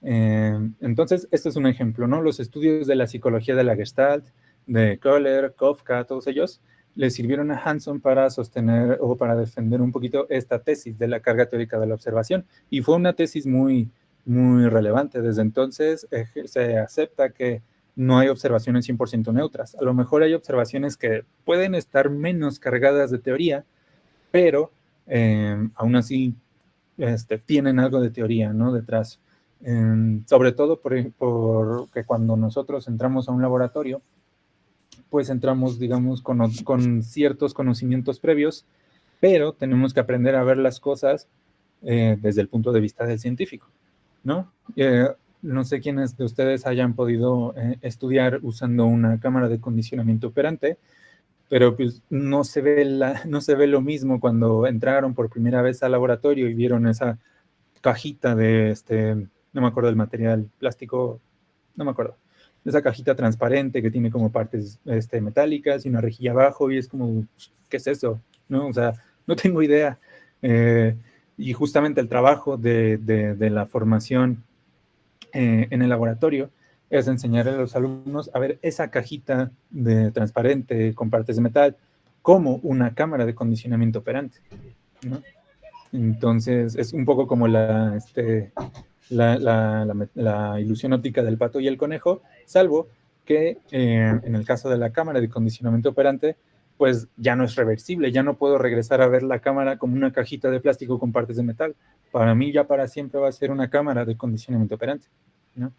Entonces, esto es un ejemplo, ¿no? Los estudios de la psicología de la Gestalt, de Kohler, Kafka, todos ellos, le sirvieron a Hanson para sostener o para defender un poquito esta tesis de la carga teórica de la observación, y fue una tesis muy relevante. Desde entonces se acepta que no hay observaciones 100% neutras. A lo mejor hay observaciones que pueden estar menos cargadas de teoría, pero aún así tienen algo de teoría, ¿no? Detrás. Sobre todo porque cuando nosotros entramos a un laboratorio, pues entramos, digamos, con ciertos conocimientos previos, pero tenemos que aprender a ver las cosas desde el punto de vista del científico, ¿no? No sé quiénes de ustedes hayan podido estudiar usando una cámara de condicionamiento operante, pero pues no se ve lo mismo cuando entraron por primera vez al laboratorio y vieron esa cajita no me acuerdo del material, plástico, no me acuerdo, esa cajita transparente que tiene como partes metálicas y una rejilla abajo, y es como, ¿qué es eso? ¿No? O sea, no tengo idea. Y justamente el trabajo de la formación en el laboratorio es enseñarle a los alumnos a ver esa cajita transparente con partes de metal como una cámara de condicionamiento operante, ¿no? Entonces es un poco como la ilusión óptica del pato y el conejo, salvo que en el caso de la cámara de condicionamiento operante, pues ya no es reversible, ya no puedo regresar a ver la cámara como una cajita de plástico con partes de metal. Para mí ya para siempre va a ser una cámara de condicionamiento operante, ¿no?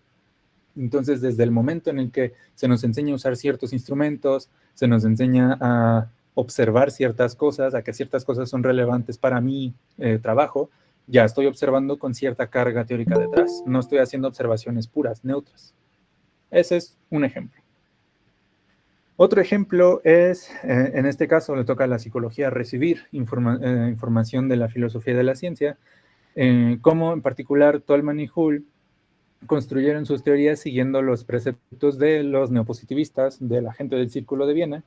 Entonces, desde el momento en el que se nos enseña a usar ciertos instrumentos, se nos enseña a observar ciertas cosas, a que ciertas cosas son relevantes para mi trabajo, ya estoy observando con cierta carga teórica detrás. No estoy haciendo observaciones puras, neutras. Ese es un ejemplo. Otro ejemplo es, en este caso le toca a la psicología recibir información de la filosofía de la ciencia, como en particular Tolman y Hull construyeron sus teorías siguiendo los preceptos de los neopositivistas, de la gente del Círculo de Viena,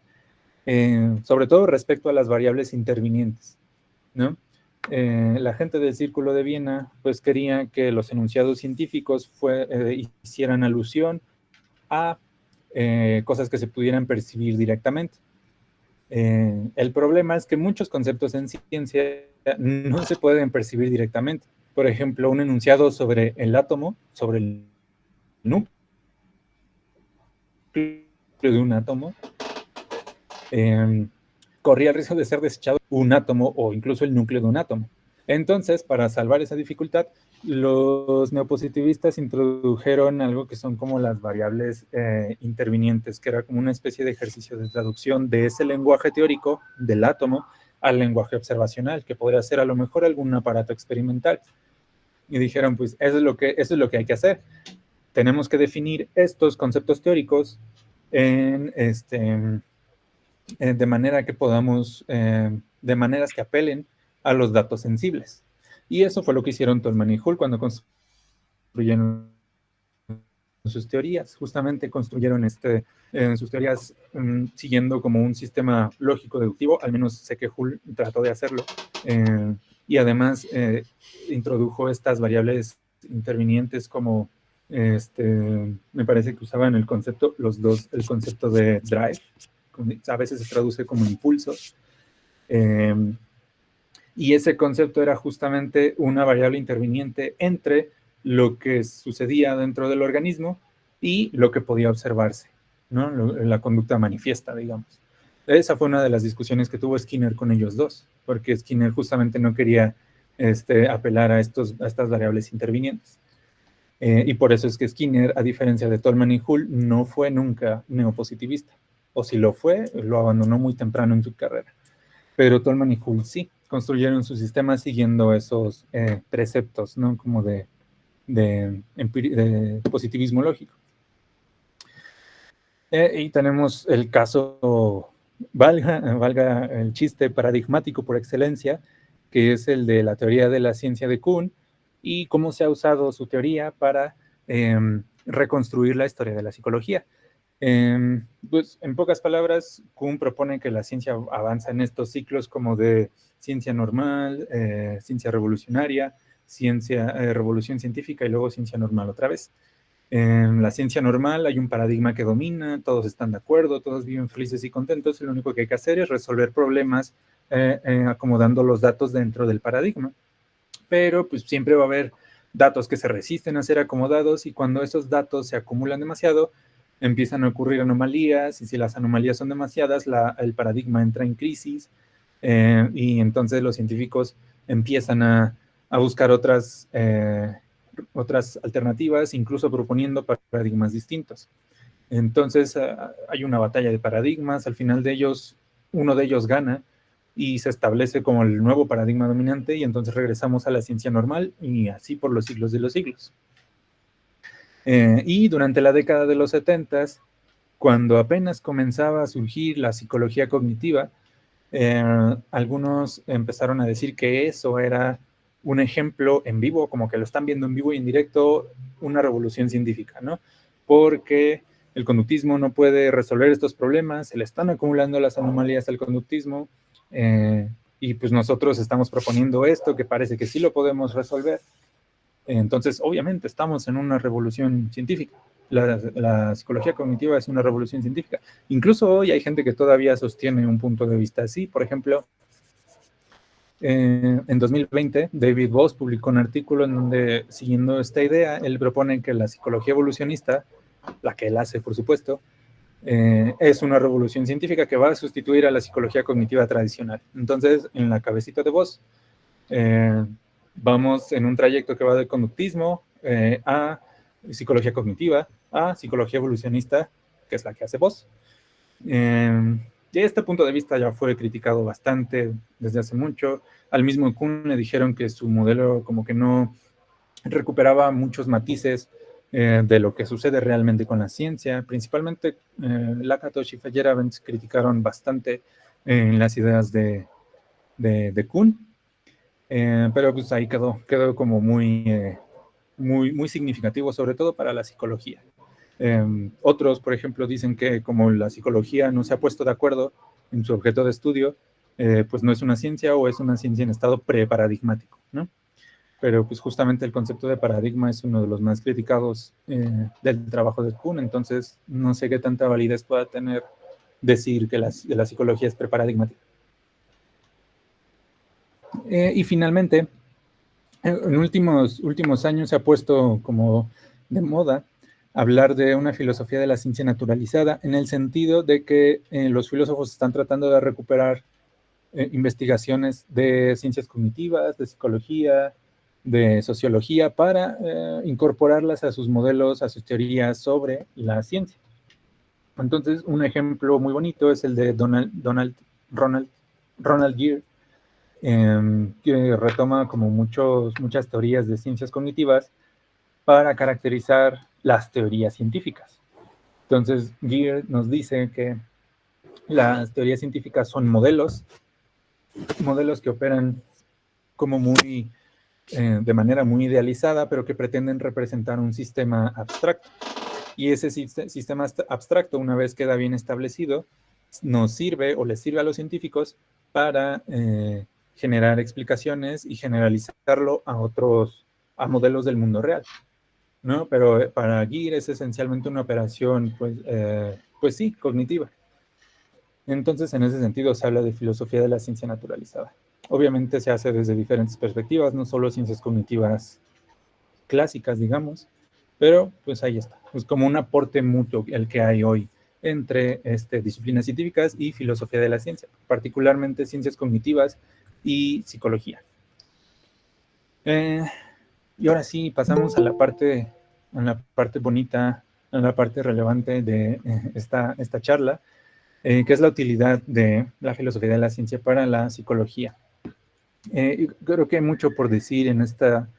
sobre todo respecto a las variables intervinientes, ¿no? La gente del Círculo de Viena pues quería que los enunciados científicos hicieran alusión a cosas que se pudieran percibir directamente. El problema es que muchos conceptos en ciencia no se pueden percibir directamente. Por ejemplo, un enunciado sobre el átomo, sobre el núcleo de un átomo, corría el riesgo de ser desechado un átomo o incluso el núcleo de un átomo. Entonces, para salvar esa dificultad, los neopositivistas introdujeron algo que son como las variables intervinientes, que era como una especie de ejercicio de traducción de ese lenguaje teórico del átomo al lenguaje observacional, que podría ser a lo mejor algún aparato experimental. Y dijeron, pues eso es lo que hay que hacer. Tenemos que definir estos conceptos teóricos de manera que podamos, de maneras que apelen a los datos sensibles. Y eso fue lo que hicieron Tolman y Hull cuando construyeron sus teorías. Justamente construyeron sus teorías siguiendo como un sistema lógico deductivo, al menos sé que Hull trató de hacerlo, y además introdujo estas variables intervinientes como me parece que usaban el concepto de drive, a veces se traduce como impulso, y ese concepto era justamente una variable interviniente entre lo que sucedía dentro del organismo y lo que podía observarse, ¿no? La conducta manifiesta, digamos. Esa fue una de las discusiones que tuvo Skinner con ellos dos, porque Skinner justamente no quería apelar a estas variables intervinientes. Y por eso es que Skinner, a diferencia de Tolman y Hull, no fue nunca neopositivista. O si lo fue, lo abandonó muy temprano en su carrera. Pero Tolman y Hull sí, construyeron su sistema siguiendo esos preceptos, ¿no? Como de positivismo lógico. Y tenemos el caso, valga el chiste paradigmático por excelencia, que es el de la teoría de la ciencia de Kuhn, y cómo se ha usado su teoría para reconstruir la historia de la psicología. Pues, en pocas palabras, Kuhn propone que la ciencia avanza en estos ciclos como de ciencia normal, ciencia revolucionaria, revolución científica y luego ciencia normal otra vez. En la ciencia normal hay un paradigma que domina, todos están de acuerdo, todos viven felices y contentos, y lo único que hay que hacer es resolver problemas acomodando los datos dentro del paradigma. Pero pues siempre va a haber datos que se resisten a ser acomodados, y cuando esos datos se acumulan demasiado, empiezan a ocurrir anomalías, y si las anomalías son demasiadas, el paradigma entra en crisis, y entonces los científicos empiezan a buscar otras alternativas, incluso proponiendo paradigmas distintos. Entonces hay una batalla de paradigmas, al final uno de ellos gana, y se establece como el nuevo paradigma dominante, y entonces regresamos a la ciencia normal, y así por los siglos de los siglos. Y durante la década de los 70, cuando apenas comenzaba a surgir la psicología cognitiva, algunos empezaron a decir que eso era un ejemplo en vivo, como que lo están viendo en vivo y en directo, una revolución científica, ¿no? Porque el conductismo no puede resolver estos problemas, se le están acumulando las anomalías al conductismo, y pues nosotros estamos proponiendo esto que parece que sí lo podemos resolver. Entonces, obviamente, estamos en una revolución científica. La psicología cognitiva es una revolución científica. Incluso hoy hay gente que todavía sostiene un punto de vista así. Por ejemplo, en 2020, David Boss publicó un artículo en donde, siguiendo esta idea, él propone que la psicología evolucionista, la que él hace, por supuesto, es una revolución científica que va a sustituir a la psicología cognitiva tradicional. Entonces, en la cabecita de voz, vamos en un trayecto que va de conductismo a psicología cognitiva, a psicología evolucionista, que es la que hace voz. Y este punto de vista ya fue criticado bastante desde hace mucho. Al mismo Kuhn le dijeron que su modelo como que no recuperaba muchos matices de lo que sucede realmente con la ciencia. Principalmente Lakatos y Feyerabend criticaron bastante las ideas de Kuhn, pero pues ahí quedó como muy significativo, sobre todo para la psicología. Otros, por ejemplo, dicen que como la psicología no se ha puesto de acuerdo en su objeto de estudio, pues no es una ciencia o es una ciencia en estado preparadigmático, ¿no? Pero pues justamente el concepto de paradigma es uno de los más criticados del trabajo de Kuhn, entonces no sé qué tanta validez pueda tener decir que la psicología es preparadigmática. Y finalmente, en últimos años se ha puesto como de moda hablar de una filosofía de la ciencia naturalizada, en el sentido de que los filósofos están tratando de recuperar investigaciones de ciencias cognitivas, de psicología, de sociología, para incorporarlas a sus modelos, a sus teorías sobre la ciencia. Entonces, un ejemplo muy bonito es el de Ronald Gear, que retoma como muchas teorías de ciencias cognitivas para caracterizar las teorías científicas. Entonces, Gear nos dice que las teorías científicas son modelos que operan como de manera muy idealizada, pero que pretenden representar un sistema abstracto. Y ese sistema abstracto, una vez queda bien establecido, nos sirve o les sirve a los científicos para generar explicaciones y generalizarlo a modelos del mundo real, ¿no? Pero para Gear es esencialmente una operación, pues sí, cognitiva. Entonces, en ese sentido, se habla de filosofía de la ciencia naturalizada. Obviamente se hace desde diferentes perspectivas, no solo ciencias cognitivas clásicas, digamos, pero pues ahí está. Es como un aporte mutuo el que hay hoy entre disciplinas científicas y filosofía de la ciencia, particularmente ciencias cognitivas y psicología. Y ahora sí, pasamos a la parte bonita, a la parte relevante de esta charla, que es la utilidad de la filosofía de la ciencia para la psicología. Creo que hay mucho por decir en esta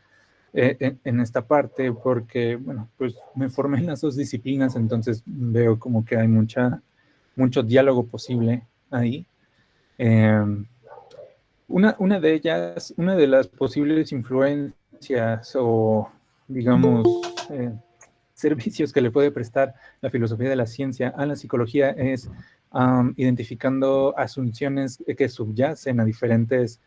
parte, porque, bueno, pues me formé en las dos disciplinas, entonces veo como que hay mucho diálogo posible ahí. Una de ellas, una de las posibles influencias o, digamos, servicios que le puede prestar la filosofía de la ciencia a la psicología es identificando asunciones que subyacen a diferentes,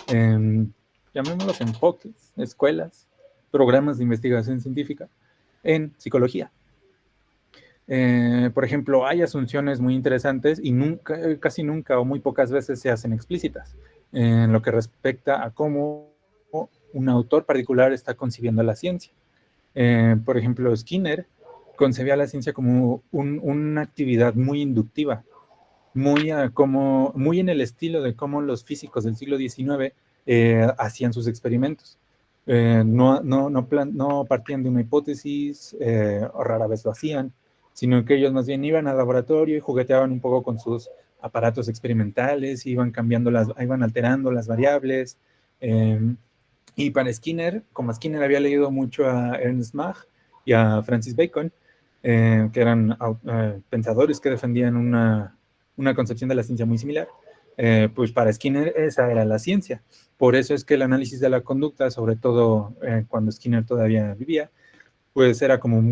llamémoslos enfoques, escuelas, programas de investigación científica en psicología. Por ejemplo, hay asunciones muy interesantes y casi nunca o muy pocas veces se hacen explícitas en lo que respecta a cómo un autor particular está concibiendo la ciencia. Por ejemplo, Skinner concebía la ciencia como una actividad muy inductiva, muy en el estilo de cómo los físicos del siglo XIX hacían sus experimentos. No partían de una hipótesis, o rara vez lo hacían, sino que ellos más bien iban al laboratorio y jugueteaban un poco con sus aparatos experimentales, iban alterando las variables. Y para Skinner, como Skinner había leído mucho a Ernst Mach y a Francis Bacon, que eran pensadores que defendían una concepción de la ciencia muy similar, pues para Skinner esa era la ciencia. Por eso es que el análisis de la conducta, sobre todo cuando Skinner todavía vivía, pues era como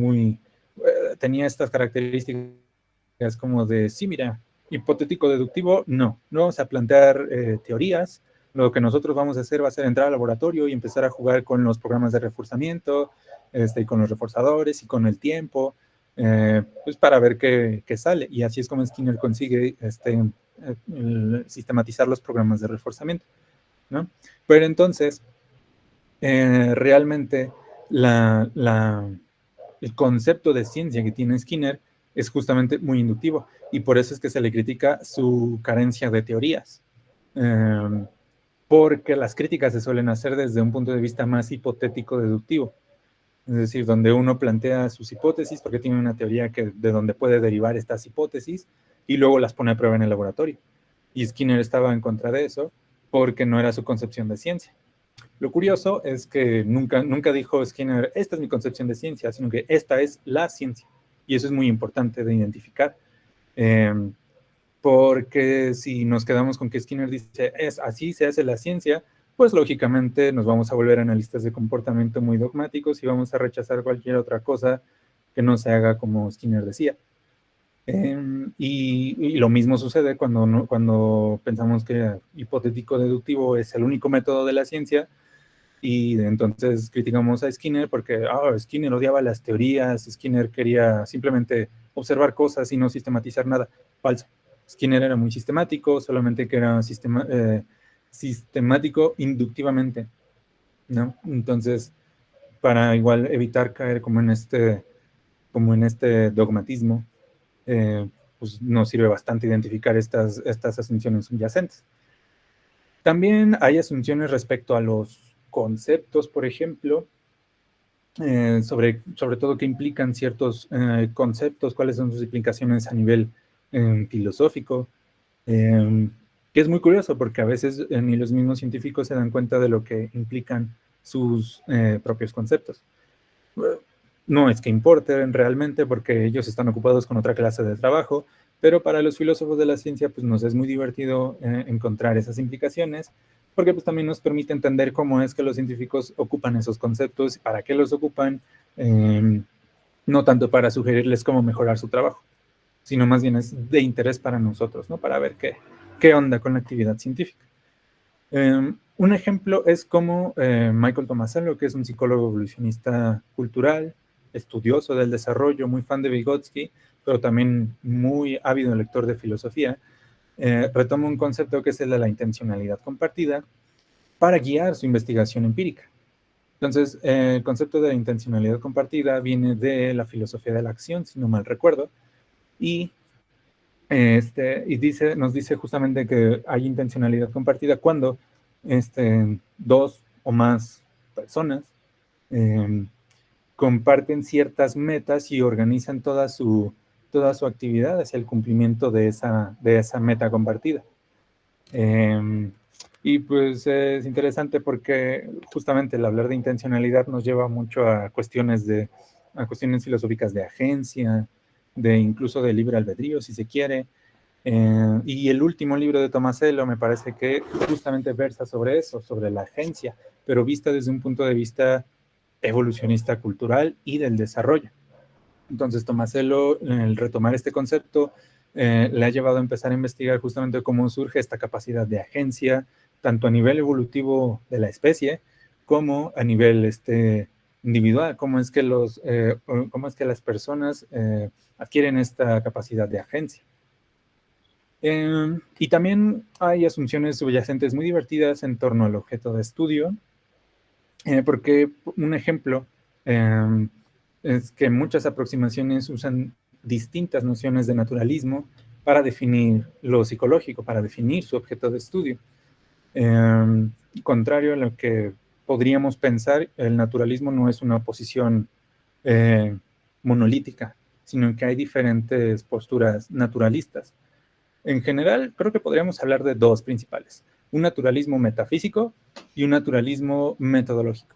tenía estas características como de, sí, mira, hipotético deductivo, no vamos a plantear teorías. Lo que nosotros vamos a hacer va a ser entrar al laboratorio y empezar a jugar con los programas de reforzamiento, con los reforzadores y con el tiempo, pues para ver qué sale. Y así es como Skinner consigue sistematizar los programas de reforzamiento, ¿no? Pero entonces, realmente el concepto de ciencia que tiene Skinner es justamente muy inductivo, y por eso es que se le critica su carencia de teorías, porque las críticas se suelen hacer desde un punto de vista más hipotético-deductivo, es decir, donde uno plantea sus hipótesis porque tiene una teoría de donde puede derivar estas hipótesis y luego las pone a prueba en el laboratorio. Y Skinner estaba en contra de eso porque no era su concepción de ciencia. Lo curioso es que nunca dijo Skinner, esta es mi concepción de ciencia, sino que esta es la ciencia. Y eso es muy importante de identificar. Porque si nos quedamos con que Skinner dice, así se hace la ciencia, pues lógicamente nos vamos a volver analistas de comportamiento muy dogmáticos y vamos a rechazar cualquier otra cosa que no se haga como Skinner decía. Y lo mismo sucede cuando pensamos que hipotético deductivo es el único método de la ciencia, y entonces criticamos a Skinner porque Skinner odiaba las teorías, Skinner quería simplemente observar cosas y no sistematizar nada. Falso. Skinner era muy sistemático, solamente que era sistemático inductivamente, ¿no? Entonces, para igual evitar caer como en este dogmatismo, pues nos sirve bastante identificar estas asunciones subyacentes. También hay asunciones respecto a los conceptos, por ejemplo, sobre todo qué implican ciertos conceptos, cuáles son sus implicaciones a nivel filosófico, que es muy curioso porque a veces ni los mismos científicos se dan cuenta de lo que implican sus propios conceptos. No es que importen realmente porque ellos están ocupados con otra clase de trabajo, pero para los filósofos de la ciencia pues nos es muy divertido encontrar esas implicaciones, porque pues también nos permite entender cómo es que los científicos ocupan esos conceptos y para qué los ocupan, no tanto para sugerirles cómo mejorar su trabajo, sino más bien es de interés para nosotros, ¿no? Para ver qué onda con la actividad científica. Un ejemplo es como Michael Tomasello, que es un psicólogo evolucionista cultural, estudioso del desarrollo, muy fan de Vygotsky, pero también muy ávido lector de filosofía, retoma un concepto que es el de la intencionalidad compartida para guiar su investigación empírica. Entonces, el concepto de la intencionalidad compartida viene de la filosofía de la acción, si no mal recuerdo, y nos dice justamente que hay intencionalidad compartida cuando dos o más personas comparten ciertas metas y organizan toda su actividad hacia el cumplimiento de esa meta compartida. Y pues es interesante porque justamente el hablar de intencionalidad nos lleva mucho a cuestiones filosóficas de agencia, incluso de libre albedrío, si se quiere. Y el último libro de Tomasello me parece que justamente versa sobre eso, sobre la agencia, pero vista desde un punto de vista evolucionista cultural y del desarrollo. Entonces Tomasello, el retomar este concepto, le ha llevado a empezar a investigar justamente cómo surge esta capacidad de agencia, tanto a nivel evolutivo de la especie, como a nivel individual, cómo es que las personas adquieren esta capacidad de agencia. Y también hay asunciones subyacentes muy divertidas en torno al objeto de estudio, porque un ejemplo es que muchas aproximaciones usan distintas nociones de naturalismo para definir lo psicológico, para definir su objeto de estudio. Contrario a lo que podríamos pensar, el naturalismo no es una oposición monolítica, sino que hay diferentes posturas naturalistas. En general, creo que podríamos hablar de dos principales: un naturalismo metafísico y un naturalismo metodológico.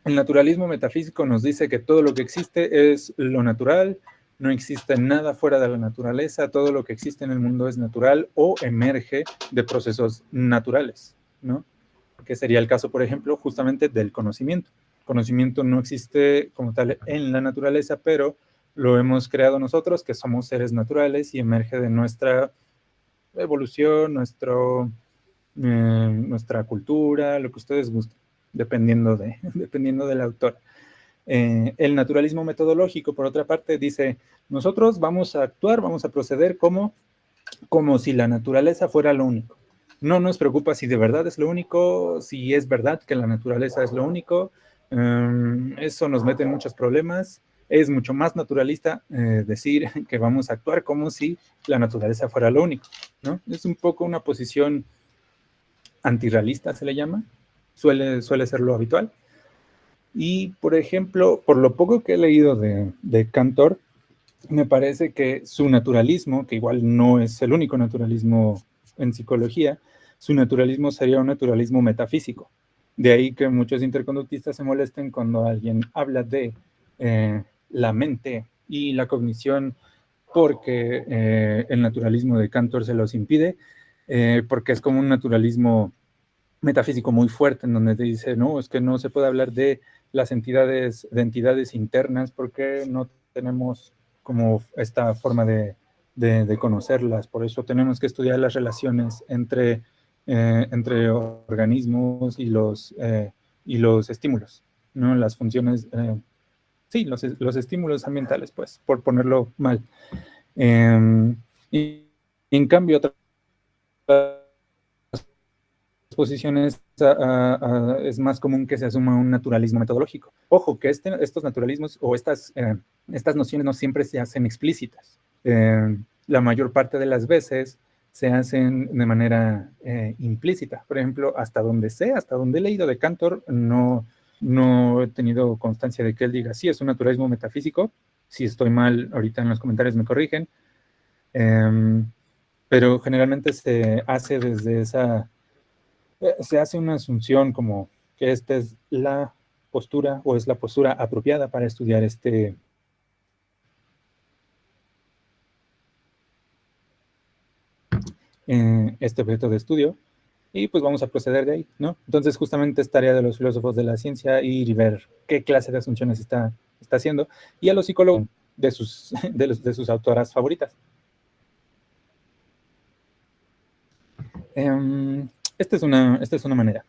El naturalismo metafísico nos dice que todo lo que existe es lo natural, no existe nada fuera de la naturaleza, todo lo que existe en el mundo es natural o emerge de procesos naturales, ¿no? Que sería el caso, por ejemplo, justamente del conocimiento. El conocimiento no existe como tal en la naturaleza, pero lo hemos creado nosotros, que somos seres naturales, y emerge de nuestra evolución, nuestra cultura, lo que ustedes gusten, dependiendo del autor. El naturalismo metodológico, por otra parte, dice: nosotros vamos a actuar, vamos a proceder como si la naturaleza fuera lo único. No nos preocupa si de verdad es lo único, si es verdad que la naturaleza es lo único. Eso nos mete en muchos problemas. es mucho más naturalista decir que vamos a actuar como si la naturaleza fuera lo único, ¿no? Es un poco una posición antirrealista, se le llama, suele ser lo habitual. Y, por ejemplo, por lo poco que he leído de Cantor, me parece que su naturalismo, que igual no es el único naturalismo en psicología, su naturalismo sería un naturalismo metafísico. De ahí que muchos interconductistas se molesten cuando alguien habla de la mente y la cognición, porque el naturalismo de Cantor se los impide, porque es como un naturalismo metafísico muy fuerte, en donde te dice, no, es que no se puede hablar de las entidades internas porque no tenemos como esta forma de conocerlas, por eso tenemos que estudiar las relaciones entre organismos y los estímulos, ¿no? Las funciones, sí, los estímulos ambientales, pues, por ponerlo mal. Y en cambio, otra posiciones es más común que se asuma un naturalismo metodológico. Ojo, que estos naturalismos o estas nociones no siempre se hacen explícitas. La mayor parte de las veces se hacen de manera implícita. Por ejemplo, hasta donde he leído de Cantor, no he tenido constancia de que él diga, sí, es un naturalismo metafísico. Si estoy mal, ahorita en los comentarios me corrigen. Pero generalmente se hace desde se hace una asunción como que esta es la postura o es la postura apropiada para estudiar este objeto de estudio, y pues vamos a proceder de ahí, ¿no? Entonces justamente es tarea de los filósofos de la ciencia ir y ver qué clase de asunciones está haciendo, y a los psicólogos de sus autoras favoritas. Esta es una manera.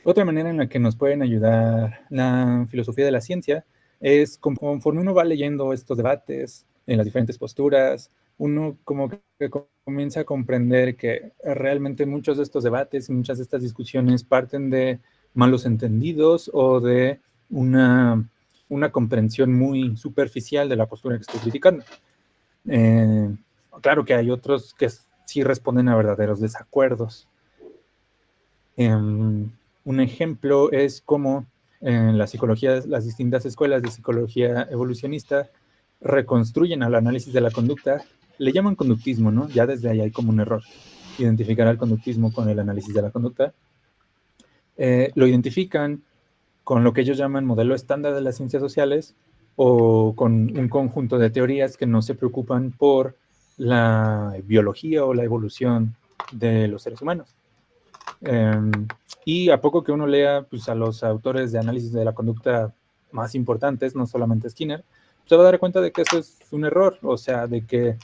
Otra manera en la que nos pueden ayudar la filosofía de la ciencia es conforme uno va leyendo estos debates en las diferentes posturas, uno como que comienza a comprender que realmente muchos de estos debates y muchas de estas discusiones parten de malos entendidos o de una comprensión muy superficial de la postura que estoy criticando. Claro que hay otros que sí responden a verdaderos desacuerdos. Un ejemplo es cómo en la psicología, las distintas escuelas de psicología evolucionista reconstruyen al análisis de la conducta, le llaman conductismo, ¿no? Ya desde ahí hay como un error, identificar al conductismo con el análisis de la conducta. Lo identifican con lo que ellos llaman modelo estándar de las ciencias sociales o con un conjunto de teorías que no se preocupan por la biología o la evolución de los seres humanos. Y a poco que uno lea pues, a los autores de análisis de la conducta más importantes, no solamente Skinner, se va a dar cuenta de que eso es un error, o sea, de que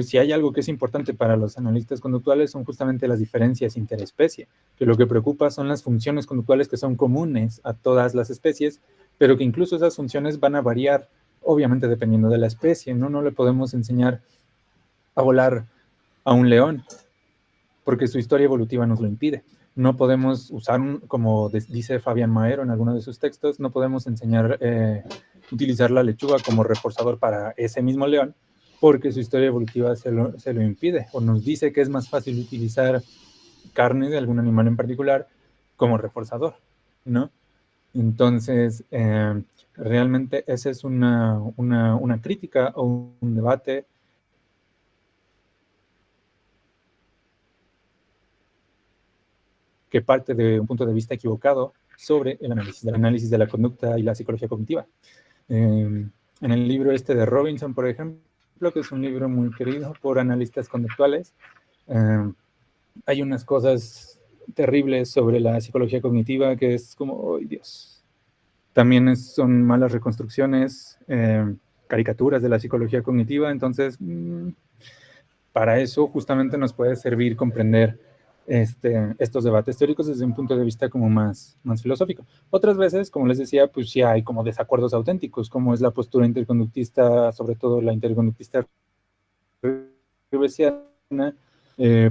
si hay algo que es importante para los analistas conductuales son justamente las diferencias interespecie, que lo que preocupa son las funciones conductuales que son comunes a todas las especies, pero que incluso esas funciones van a variar, obviamente dependiendo de la especie, ¿no? No le podemos enseñar a volar a un león, porque su historia evolutiva nos lo impide. No podemos usar, como dice Fabián Maero en alguno de sus textos, no podemos enseñar, utilizar la lechuga como reforzador para ese mismo león, porque su historia evolutiva se lo impide, o nos dice que es más fácil utilizar carne de algún animal en particular como reforzador, ¿no? Entonces, realmente esa es una crítica o un debate que parte de un punto de vista equivocado sobre el análisis de la conducta y la psicología cognitiva. En el libro este de Robinson, por ejemplo, que es un libro muy querido por analistas conductuales, hay unas cosas terribles sobre la psicología cognitiva que es como, ¡ay, Dios! También son malas reconstrucciones, caricaturas de la psicología cognitiva, entonces para eso justamente nos puede servir comprender estos debates teóricos desde un punto de vista como más filosófico. Otras veces, como les decía, pues sí hay como desacuerdos auténticos, como es la postura interconductista, sobre todo la interconductista regresiana,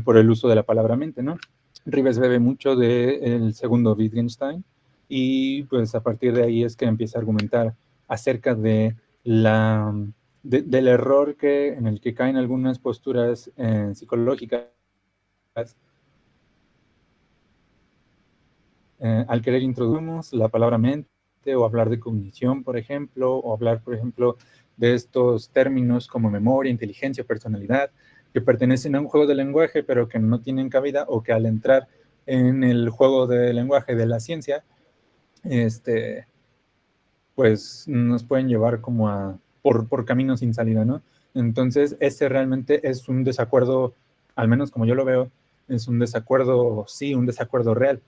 por el uso de la palabra mente, ¿no? Rives bebe mucho del segundo Wittgenstein, y pues a partir de ahí es que empieza a argumentar acerca de del error en el que caen algunas posturas psicológicas al querer introducirnos la palabra mente, o hablar de cognición, por ejemplo, o hablar, por ejemplo, de estos términos como memoria, inteligencia, personalidad, que pertenecen a un juego de lenguaje, pero que no tienen cabida, o que al entrar en el juego de lenguaje de la ciencia, pues nos pueden llevar como por caminos sin salida, ¿no? Entonces, ese realmente es un desacuerdo, al menos como yo lo veo, es un desacuerdo, sí, un desacuerdo real,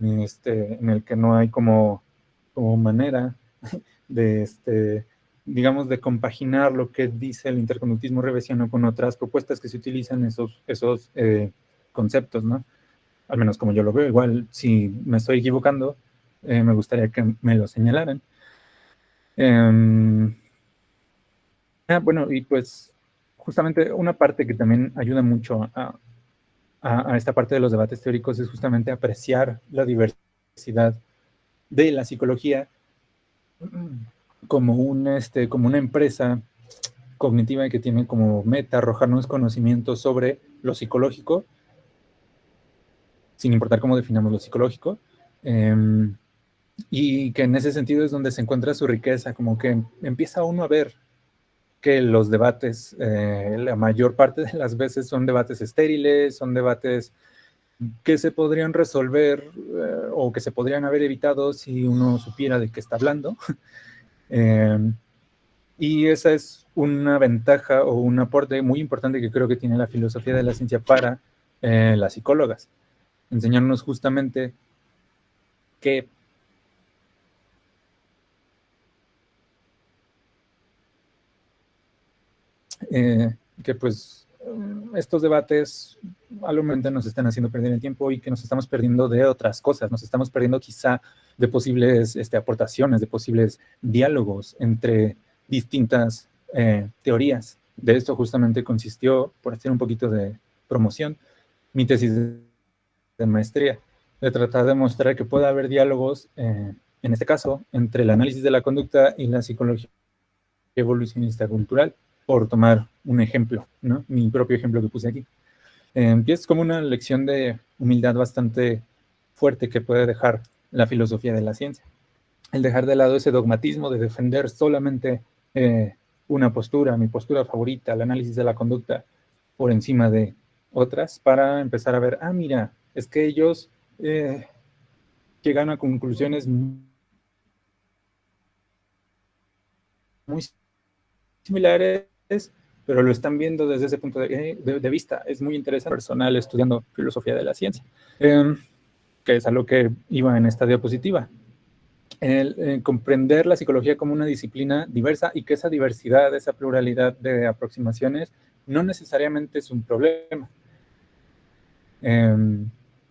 en el que no hay como manera de, digamos, de compaginar lo que dice el interconductismo revesiano con otras propuestas que se utilizan esos conceptos, ¿no? Al menos como yo lo veo. Igual, si me estoy equivocando, me gustaría que me lo señalaran. Bueno, y pues justamente una parte que también ayuda mucho a esta parte de los debates teóricos es justamente apreciar la diversidad de la psicología como como una empresa cognitiva que tiene como meta arrojarnos conocimientos sobre lo psicológico, sin importar cómo definamos lo psicológico, y que en ese sentido es donde se encuentra su riqueza, como que empieza uno a ver que los debates, la mayor parte de las veces son debates estériles, son debates que se podrían resolver o que se podrían haber evitado si uno supiera de qué está hablando. Y esa es una ventaja o un aporte muy importante que creo que tiene la filosofía de la ciencia para las psicólogas. Enseñarnos justamente que pues estos debates a lo mejor nos están haciendo perder el tiempo, y que nos estamos perdiendo de otras cosas, nos estamos perdiendo quizá de posibles aportaciones, de posibles diálogos entre distintas teorías. De esto justamente consistió, por hacer un poquito de promoción, mi tesis de maestría, de tratar de mostrar que puede haber diálogos, en este caso, entre el análisis de la conducta y la psicología evolucionista cultural, por tomar un ejemplo, ¿no? Mi propio ejemplo que puse aquí. Y es como una lección de humildad bastante fuerte que puede dejar la filosofía de la ciencia. El dejar de lado ese dogmatismo de defender solamente una postura, mi postura favorita, el análisis de la conducta, por encima de otras, para empezar a ver, mira, es que ellos llegan a conclusiones muy similares, pero lo están viendo desde ese punto de vista. Es muy interesante, personal, estudiando filosofía de la ciencia, que es a lo que iba en esta diapositiva. Comprender la psicología como una disciplina diversa, y que esa diversidad, esa pluralidad de aproximaciones no necesariamente es un problema.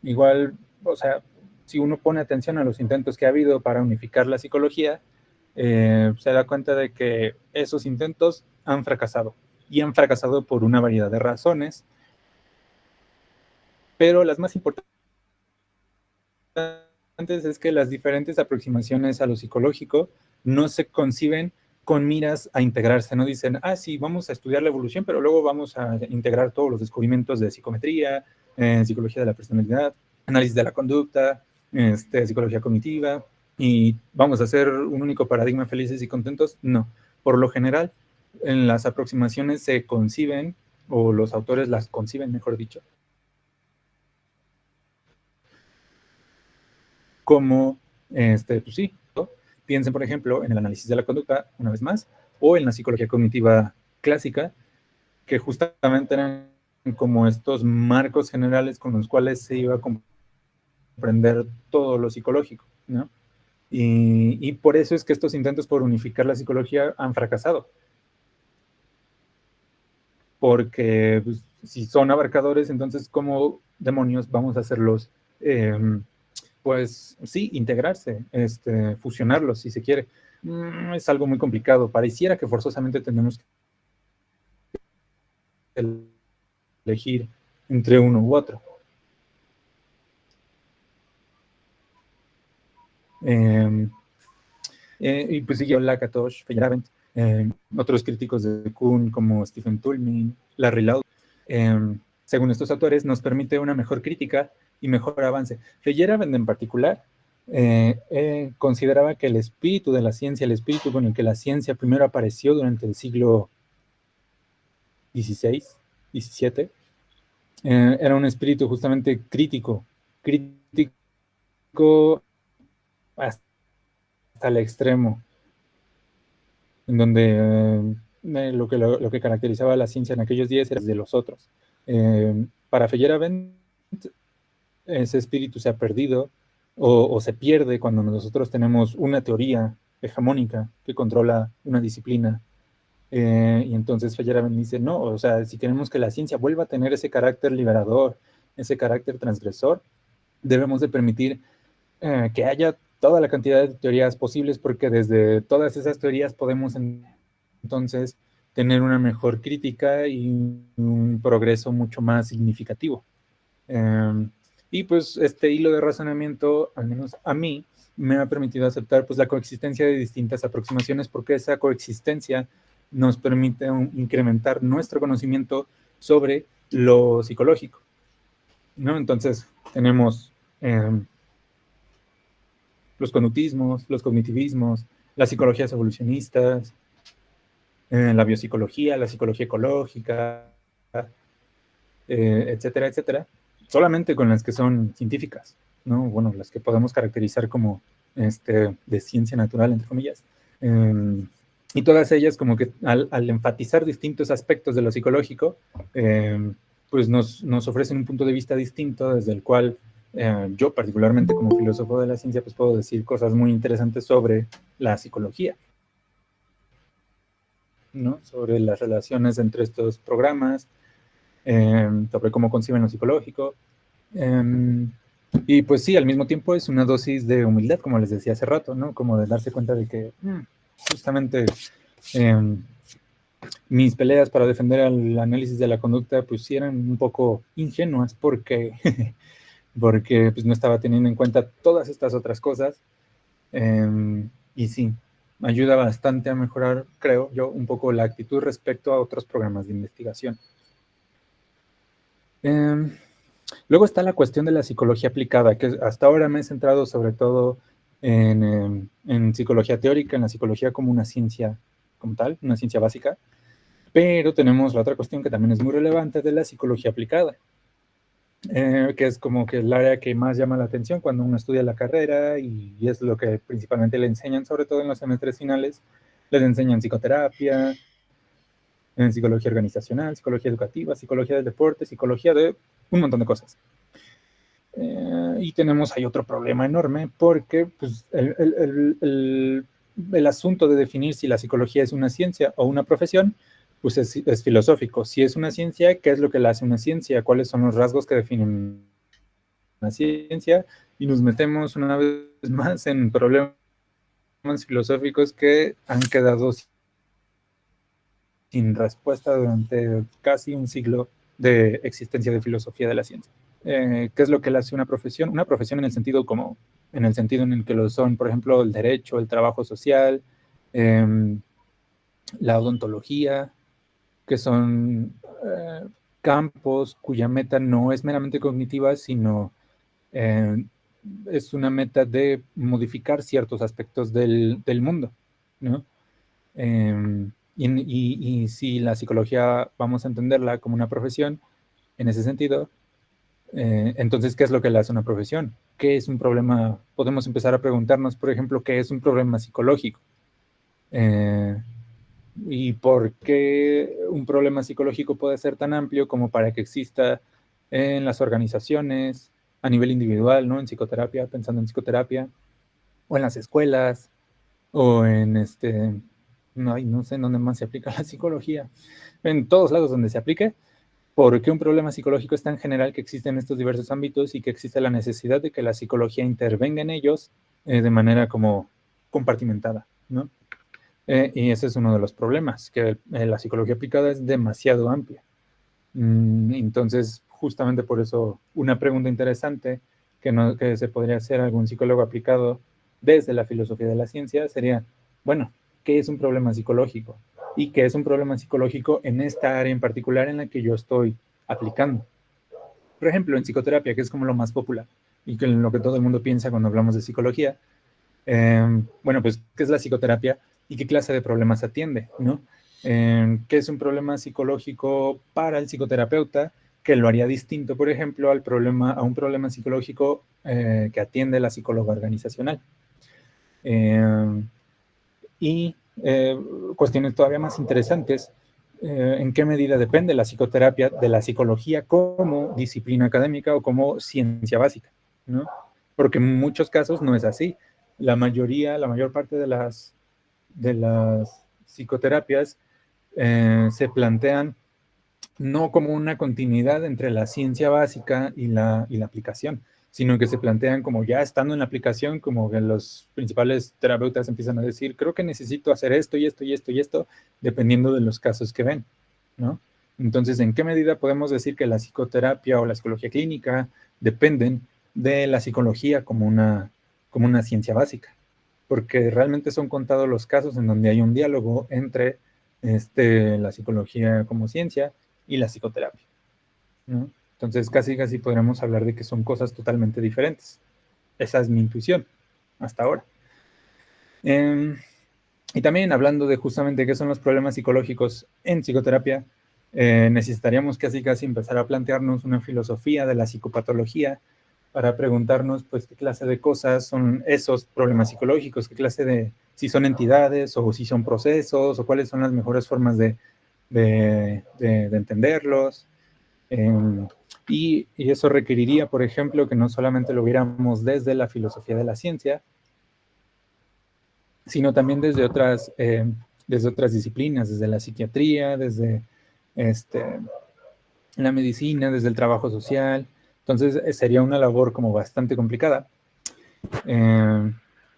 Igual, o sea, si uno pone atención a los intentos que ha habido para unificar la psicología, se da cuenta de que esos intentos han fracasado, y han fracasado por una variedad de razones, pero las más importantes es que las diferentes aproximaciones a lo psicológico no se conciben con miras a integrarse. No dicen, sí, vamos a estudiar la evolución, pero luego vamos a integrar todos los descubrimientos de psicometría, psicología de la personalidad, análisis de la conducta, psicología cognitiva, y vamos a hacer un único paradigma felices y contentos. No. Por lo general, en las aproximaciones se conciben, o los autores las conciben, mejor dicho, como, pues sí, ¿no? Piensen, por ejemplo, en el análisis de la conducta, una vez más, o en la psicología cognitiva clásica, que justamente eran como estos marcos generales con los cuales se iba a comprender todo lo psicológico, ¿no? Y por eso es que estos intentos por unificar la psicología han fracasado. Porque pues, si son abarcadores, entonces, ¿cómo demonios vamos a hacerlos? Pues sí, integrarse, fusionarlos, si se quiere. Es algo muy complicado. Pareciera que forzosamente tenemos que elegir entre uno u otro. Y pues siguió Lakatos, Feyerabend, otros críticos de Kuhn como Stephen Toulmin, Larry Lauder. Según estos autores, nos permite una mejor crítica y mejor avance. Feyerabend en particular consideraba que el espíritu de la ciencia, el espíritu con el que la ciencia primero apareció durante el siglo XVI, XVII, era un espíritu justamente crítico hasta el extremo, en donde lo que caracterizaba a la ciencia en aquellos días era de los otros. Para Feyerabend, ese espíritu se ha perdido o se pierde cuando nosotros tenemos una teoría hegemónica que controla una disciplina. Y entonces Feyerabend dice, no, o sea, si queremos que la ciencia vuelva a tener ese carácter liberador, ese carácter transgresor, debemos de permitir que haya toda la cantidad de teorías posibles, porque desde todas esas teorías podemos entonces tener una mejor crítica y un progreso mucho más significativo. Y pues este hilo de razonamiento, al menos a mí, me ha permitido aceptar pues la coexistencia de distintas aproximaciones, porque esa coexistencia nos permite incrementar nuestro conocimiento sobre lo psicológico, ¿no? Entonces tenemos los conductismos, los cognitivismos, las psicologías evolucionistas, la biopsicología, la psicología ecológica, etcétera, etcétera, solamente con las que son científicas, ¿no? Bueno, las que podemos caracterizar como de ciencia natural, entre comillas. Y todas ellas como que al enfatizar distintos aspectos de lo psicológico, pues nos ofrecen un punto de vista distinto desde el cual yo particularmente como filósofo de la ciencia pues puedo decir cosas muy interesantes sobre la psicología, ¿no? Sobre las relaciones entre estos programas, sobre cómo conciben lo psicológico. Y pues sí, al mismo tiempo es una dosis de humildad, como les decía hace rato, ¿no? Como de darse cuenta de que justamente mis peleas para defender el análisis de la conducta pues sí eran un poco ingenuas porque, porque pues no estaba teniendo en cuenta todas estas otras cosas. Y sí, ayuda bastante a mejorar, creo yo, un poco la actitud respecto a otros programas de investigación. Luego está la cuestión de la psicología aplicada, que hasta ahora me he centrado sobre todo en psicología teórica, en la psicología como una ciencia como tal, una ciencia básica, pero tenemos la otra cuestión que también es muy relevante de la psicología aplicada, que es como que el área que más llama la atención cuando uno estudia la carrera y es lo que principalmente le enseñan, sobre todo en los semestres finales, les enseñan psicoterapia, en psicología organizacional, psicología educativa, psicología del deporte, psicología de un montón de cosas. Y tenemos ahí otro problema enorme porque pues, el asunto de definir si la psicología es una ciencia o una profesión, pues es filosófico. Si es una ciencia, ¿qué es lo que la hace una ciencia? ¿Cuáles son los rasgos que definen una ciencia? Y nos metemos una vez más en problemas filosóficos que han quedado sin respuesta durante casi un siglo de existencia de filosofía de la ciencia. ¿Qué es lo que le hace una profesión? Una profesión en el sentido en el que lo son, por ejemplo, el derecho, el trabajo social, la odontología, que son campos cuya meta no es meramente cognitiva, sino es una meta de modificar ciertos aspectos del mundo, ¿no? Y si la psicología vamos a entenderla como una profesión, en ese sentido, entonces, ¿qué es lo que le hace una profesión? ¿Qué es un problema? Podemos empezar a preguntarnos, por ejemplo, ¿qué es un problema psicológico? ¿Y por qué un problema psicológico puede ser tan amplio como para que exista en las organizaciones, a nivel individual, ¿no? En psicoterapia, pensando en psicoterapia, o en las escuelas, o en no sé en dónde más se aplica la psicología, en todos lados donde se aplique. ¿Por qué un problema psicológico es tan general que existen estos diversos ámbitos y que existe la necesidad de que la psicología intervenga en ellos de manera como compartimentada, ¿no? Y ese es uno de los problemas, que la psicología aplicada es demasiado amplia. Entonces, justamente por eso, una pregunta interesante que se podría hacer a algún psicólogo aplicado desde la filosofía de la ciencia sería, bueno, ¿qué es un problema psicológico? ¿Y qué es un problema psicológico en esta área en particular en la que yo estoy aplicando? Por ejemplo, en psicoterapia, que es como lo más popular y que en lo que todo el mundo piensa cuando hablamos de psicología, bueno, pues, ¿qué es la psicoterapia y qué clase de problemas atiende, ¿no? ¿Qué es un problema psicológico para el psicoterapeuta que lo haría distinto, por ejemplo, a un problema psicológico que atiende la psicóloga organizacional? Y cuestiones todavía más interesantes, ¿en qué medida depende la psicoterapia de la psicología como disciplina académica o como ciencia básica, ¿no? Porque en muchos casos no es así. La mayor parte de las psicoterapias se plantean no como una continuidad entre la ciencia básica y la aplicación, sino que se plantean como ya estando en la aplicación, como que los principales terapeutas empiezan a decir, creo que necesito hacer esto y esto y esto y esto, dependiendo de los casos que ven, ¿no? Entonces, ¿en qué medida podemos decir que la psicoterapia o la psicología clínica dependen de la psicología como una ciencia básica? Porque realmente son contados los casos en donde hay un diálogo entre la psicología como ciencia y la psicoterapia, ¿no? Entonces, casi podríamos hablar de que son cosas totalmente diferentes. Esa es mi intuición hasta ahora. Y también hablando de justamente qué son los problemas psicológicos en psicoterapia, necesitaríamos casi empezar a plantearnos una filosofía de la psicopatología para preguntarnos, pues, qué clase de cosas son esos problemas psicológicos, si son entidades o si son procesos o cuáles son las mejores formas de entenderlos. Y eso requeriría, por ejemplo, que no solamente lo viéramos desde la filosofía de la ciencia, sino también desde otras disciplinas, desde la psiquiatría, desde la medicina, desde el trabajo social. Entonces sería una labor como bastante complicada.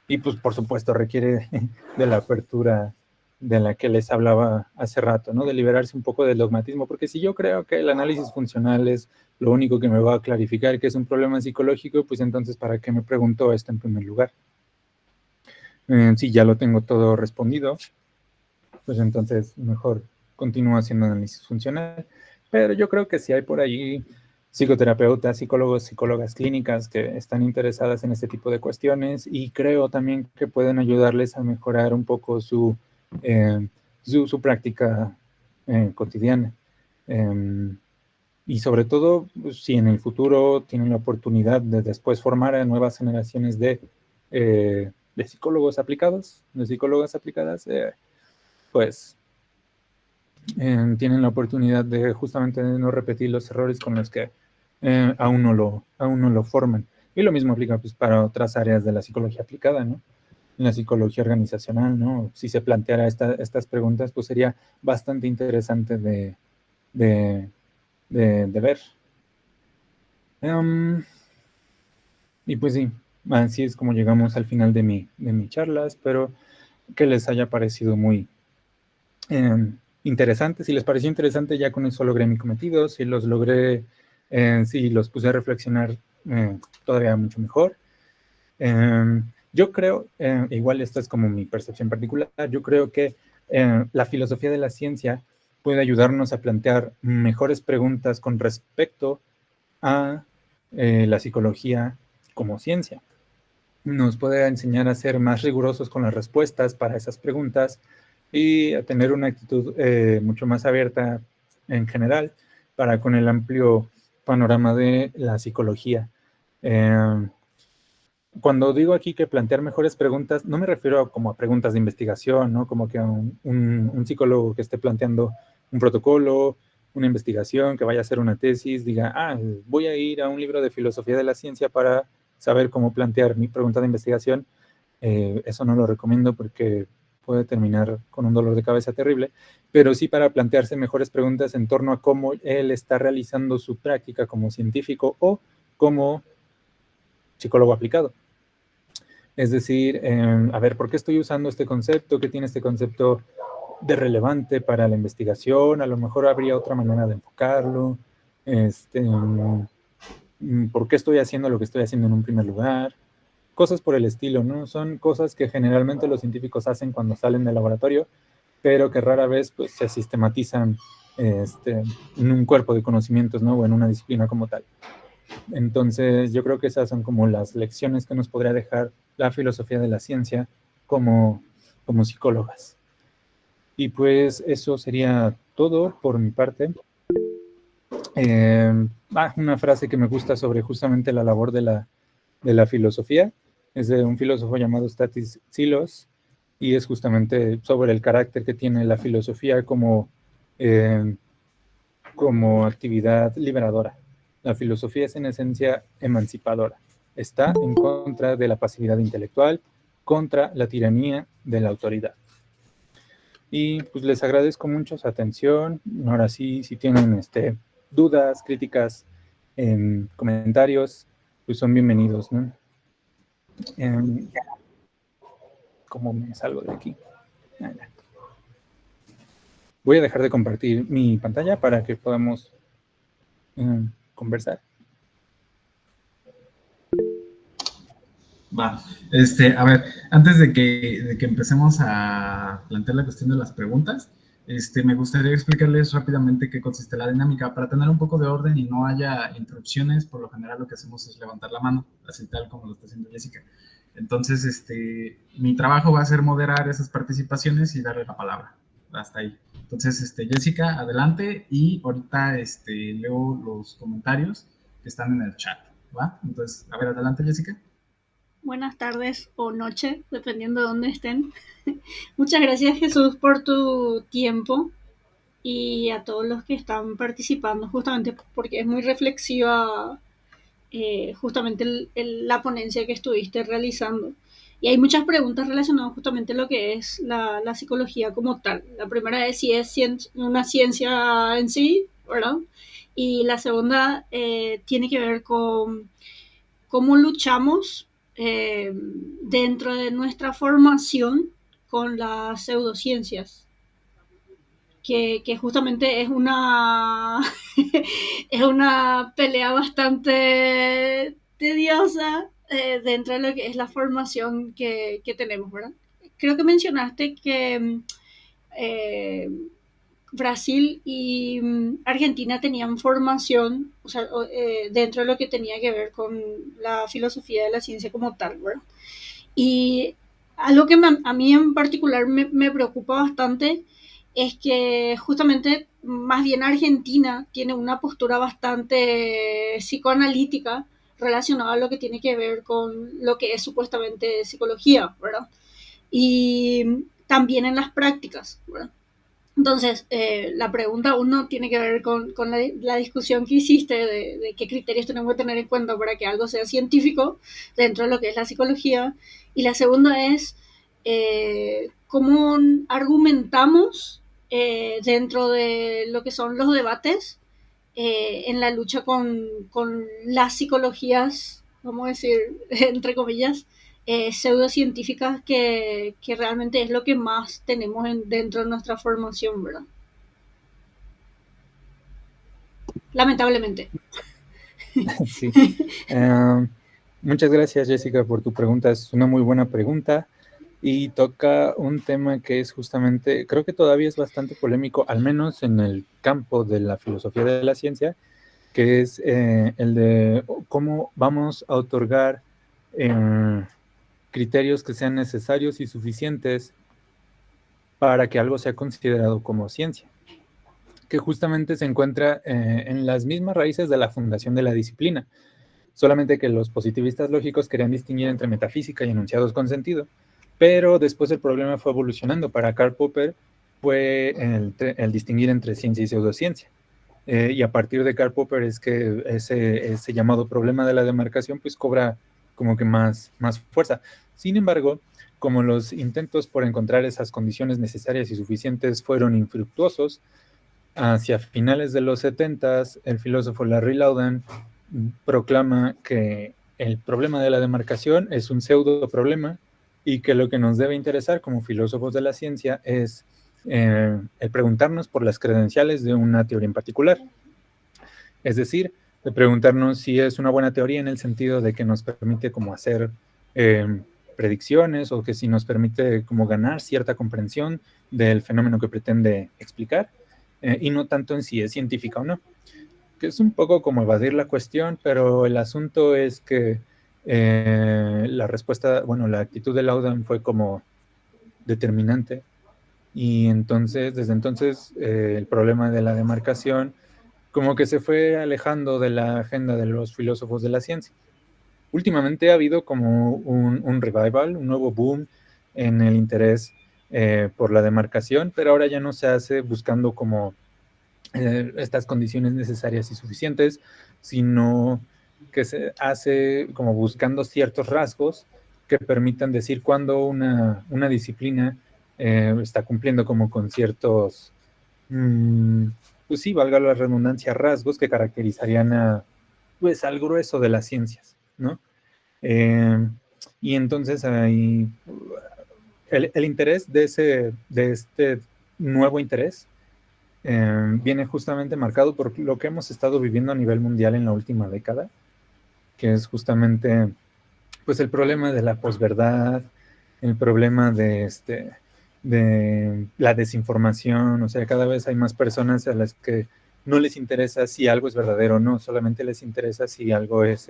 Y pues por supuesto requiere de la apertura de la que les hablaba hace rato, ¿no? De liberarse un poco del dogmatismo, porque si yo creo que el análisis funcional es lo único que me va a clarificar que es un problema psicológico, pues entonces ¿para qué me pregunto esto en primer lugar? Si ya lo tengo todo respondido, pues entonces mejor continúo haciendo análisis funcional. Pero yo creo que si hay por ahí psicoterapeutas, psicólogos, psicólogas clínicas que están interesadas en este tipo de cuestiones y creo también que pueden ayudarles a mejorar un poco su práctica cotidiana. Y sobre todo, pues, si en el futuro tienen la oportunidad de después formar a nuevas generaciones de psicólogos aplicados, de psicólogas aplicadas, pues tienen la oportunidad de justamente no repetir los errores con los que aún no lo forman. Y lo mismo aplica pues, para otras áreas de la psicología aplicada, ¿no? En la psicología organizacional, ¿no? Si se planteara estas preguntas, pues sería bastante interesante de ver. Y pues sí, así es como llegamos al final de mi charla. Espero que les haya parecido muy interesante. Si les pareció interesante, ya con eso logré mi cometido. Si los logré, si los puse a reflexionar, todavía mucho mejor. Yo creo, igual esta es como mi percepción particular, yo creo que la filosofía de la ciencia puede ayudarnos a plantear mejores preguntas con respecto a la psicología como ciencia. Nos puede enseñar a ser más rigurosos con las respuestas para esas preguntas y a tener una actitud mucho más abierta en general para con el amplio panorama de la psicología. Cuando digo aquí que plantear mejores preguntas, no me refiero como a preguntas de investigación, ¿no? Como que a un psicólogo que esté planteando un protocolo, una investigación, que vaya a hacer una tesis, diga, voy a ir a un libro de filosofía de la ciencia para saber cómo plantear mi pregunta de investigación. Eso no lo recomiendo porque puede terminar con un dolor de cabeza terrible, pero sí para plantearse mejores preguntas en torno a cómo él está realizando su práctica como científico o como psicólogo aplicado. Es decir, a ver, ¿por qué estoy usando este concepto? ¿Qué tiene este concepto de relevante para la investigación? A lo mejor habría otra manera de enfocarlo. ¿Por qué estoy haciendo lo que estoy haciendo en un primer lugar? cosas por el estilo, ¿no? Son cosas que generalmente los científicos hacen cuando salen del laboratorio, pero que rara vez pues, se sistematizan en un cuerpo de conocimientos, ¿no? O en una disciplina como tal. Entonces, yo creo que esas son como las lecciones que nos podría dejar la filosofía de la ciencia como psicólogas. Y pues eso sería todo por mi parte. Una frase que me gusta sobre justamente la labor de la filosofía es de un filósofo llamado Stathis Tsilos, y es justamente sobre el carácter que tiene la filosofía como actividad liberadora. La filosofía es en esencia emancipadora. Está en contra de la pasividad intelectual, contra la tiranía de la autoridad. Y pues les agradezco mucho su atención. Ahora sí, si tienen dudas, críticas, comentarios, pues son bienvenidos, ¿no? ¿Cómo me salgo de aquí? Voy a dejar de compartir mi pantalla para que podamos conversar. Va, a ver, antes de que empecemos a plantear la cuestión de las preguntas, me gustaría explicarles rápidamente qué consiste la dinámica para tener un poco de orden y no haya interrupciones. Por lo general lo que hacemos es levantar la mano, así tal como lo está haciendo Jessica. Entonces, mi trabajo va a ser moderar esas participaciones y darle la palabra. Hasta ahí. Entonces, Jessica, adelante, y ahorita leo los comentarios que están en el chat, ¿va? Entonces, a ver, adelante, Jessica. Buenas tardes o noche, dependiendo de dónde estén. Muchas gracias, Jesús, por tu tiempo y a todos los que están participando, justamente porque es muy reflexiva justamente la ponencia que estuviste realizando. Y hay muchas preguntas relacionadas justamente a lo que es la psicología como tal. La primera es si es una ciencia en sí, ¿verdad? Y la segunda tiene que ver con cómo luchamos dentro de nuestra formación con las pseudociencias, que justamente es una, es una pelea bastante tediosa dentro de lo que es la formación que tenemos, ¿verdad? Creo que mencionaste que eh, Brasil y Argentina tenían formación, o sea, dentro de lo que tenía que ver con la filosofía de la ciencia como tal, ¿verdad? Y algo que a mí en particular me preocupa bastante es que justamente más bien Argentina tiene una postura bastante psicoanalítica relacionada a lo que tiene que ver con lo que es supuestamente psicología, ¿verdad? Y también en las prácticas, ¿verdad? Entonces, la pregunta uno tiene que ver con la discusión que hiciste de qué criterios tenemos que tener en cuenta para que algo sea científico dentro de lo que es la psicología. Y la segunda es cómo argumentamos dentro de lo que son los debates en la lucha con las psicologías, vamos a decir, entre comillas, pseudocientíficas que realmente es lo que más tenemos dentro de nuestra formación, ¿verdad? Lamentablemente. Sí. Muchas gracias, Jessica, por tu pregunta. Es una muy buena pregunta y toca un tema que es justamente, creo que todavía es bastante polémico, al menos en el campo de la filosofía de la ciencia, que es el de cómo vamos a otorgar criterios que sean necesarios y suficientes para que algo sea considerado como ciencia, que justamente se encuentra en las mismas raíces de la fundación de la disciplina, solamente que los positivistas lógicos querían distinguir entre metafísica y enunciados con sentido, pero después el problema fue evolucionando. Para Karl Popper fue el distinguir entre ciencia y pseudociencia. Y a partir de Karl Popper es que ese llamado problema de la demarcación pues cobra como que más fuerza. Sin embargo, como los intentos por encontrar esas condiciones necesarias y suficientes fueron infructuosos, hacia finales de los 70s, el filósofo Larry Laudan proclama que el problema de la demarcación es un pseudo problema y que lo que nos debe interesar como filósofos de la ciencia es el preguntarnos por las credenciales de una teoría en particular. Es decir, de preguntarnos si es una buena teoría en el sentido de que nos permite como hacer predicciones o que si nos permite como ganar cierta comprensión del fenómeno que pretende explicar, y no tanto en si es científica o no, que es un poco como evadir la cuestión, pero el asunto es que la respuesta, bueno, la actitud de Laudon fue como determinante, y entonces, desde entonces, el problema de la demarcación como que se fue alejando de la agenda de los filósofos de la ciencia. Últimamente ha habido como un revival, un nuevo boom en el interés por la demarcación, pero ahora ya no se hace buscando como estas condiciones necesarias y suficientes, sino que se hace como buscando ciertos rasgos que permitan decir cuándo una disciplina está cumpliendo como con ciertos, pues sí, valga la redundancia, rasgos que caracterizarían pues, al grueso de las ciencias, ¿no? Y entonces ahí el interés de este nuevo interés viene justamente marcado por lo que hemos estado viviendo a nivel mundial en la última década, que es justamente pues el problema de la posverdad, el problema de la desinformación. O sea, cada vez hay más personas a las que no les interesa si algo es verdadero o no, solamente les interesa si algo es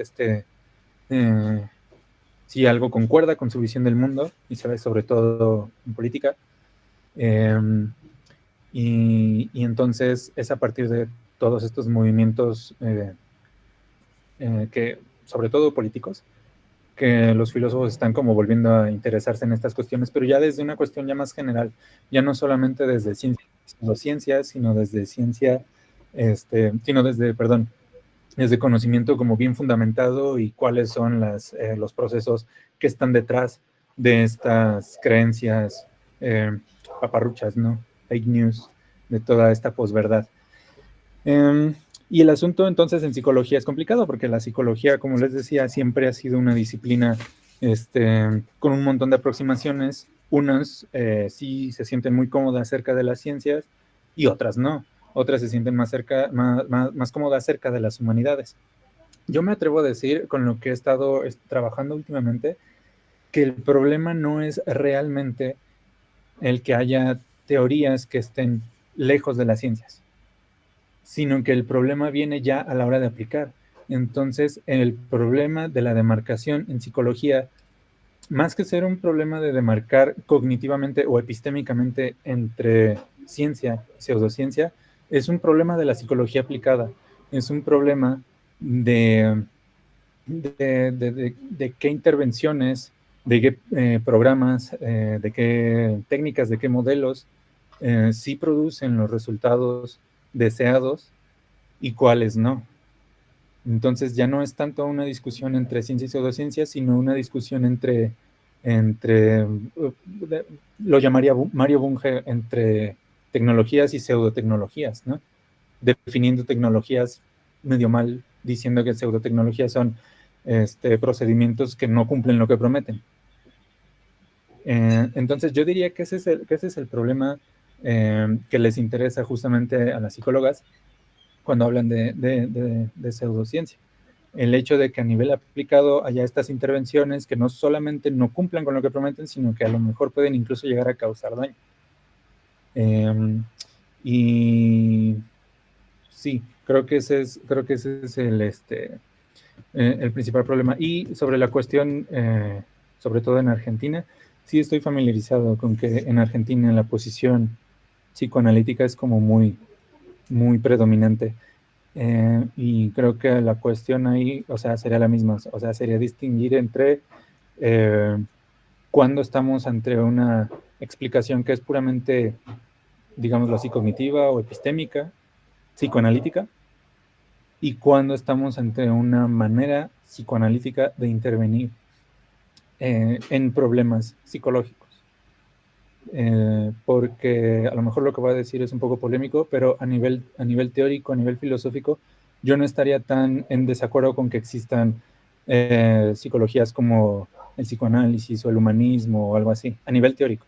si algo concuerda con su visión del mundo, y se ve sobre todo en política. Y entonces es a partir de todos estos movimientos que, sobre todo políticos, que los filósofos están como volviendo a interesarse en estas cuestiones, pero ya desde una cuestión ya más general, ya no solamente desde ciencias, sino desde desde conocimiento como bien fundamentado y cuáles son los procesos que están detrás de estas creencias paparruchas, ¿no? Fake news, de toda esta posverdad. Y el asunto entonces en psicología es complicado, porque la psicología, como les decía, siempre ha sido una disciplina con un montón de aproximaciones. Unas sí se sienten muy cómodas cerca de las ciencias y otras no. Otras se sienten más cómodas cerca de las humanidades. Yo me atrevo a decir, con lo que he estado trabajando últimamente, que el problema no es realmente el que haya teorías que estén lejos de las ciencias, sino que el problema viene ya a la hora de aplicar. Entonces, el problema de la demarcación en psicología, más que ser un problema de demarcar cognitivamente o epistémicamente entre ciencia y pseudociencia, es un problema de la psicología aplicada. Es un problema de qué intervenciones, de qué programas, de qué técnicas, de qué modelos sí producen los resultados deseados y cuáles no. Entonces ya no es tanto una discusión entre ciencia y pseudociencia, sino una discusión entre lo llamaría Mario Bunge, entre tecnologías y pseudotecnologías, ¿no? Definiendo tecnologías medio mal, diciendo que pseudotecnologías son procedimientos que no cumplen lo que prometen. Entonces yo diría que ese es el problema que les interesa justamente a las psicólogas cuando hablan de pseudociencia. El hecho de que a nivel aplicado haya estas intervenciones que no solamente no cumplan con lo que prometen, sino que a lo mejor pueden incluso llegar a causar daño. Y sí, creo que ese es el principal problema. Y sobre la cuestión, sobre todo en Argentina, sí estoy familiarizado con que en Argentina la posición psicoanalítica es como muy, muy predominante. Y creo que la cuestión ahí, o sea, sería la misma, o sea, sería distinguir entre cuando estamos ante una explicación que es puramente, digámoslo así, cognitiva o epistémica, psicoanalítica, y cuando estamos ante una manera psicoanalítica de intervenir en problemas psicológicos. Porque a lo mejor lo que voy a decir es un poco polémico, pero a nivel teórico, a nivel filosófico, yo no estaría tan en desacuerdo con que existan psicologías como el psicoanálisis o el humanismo o algo así, a nivel teórico.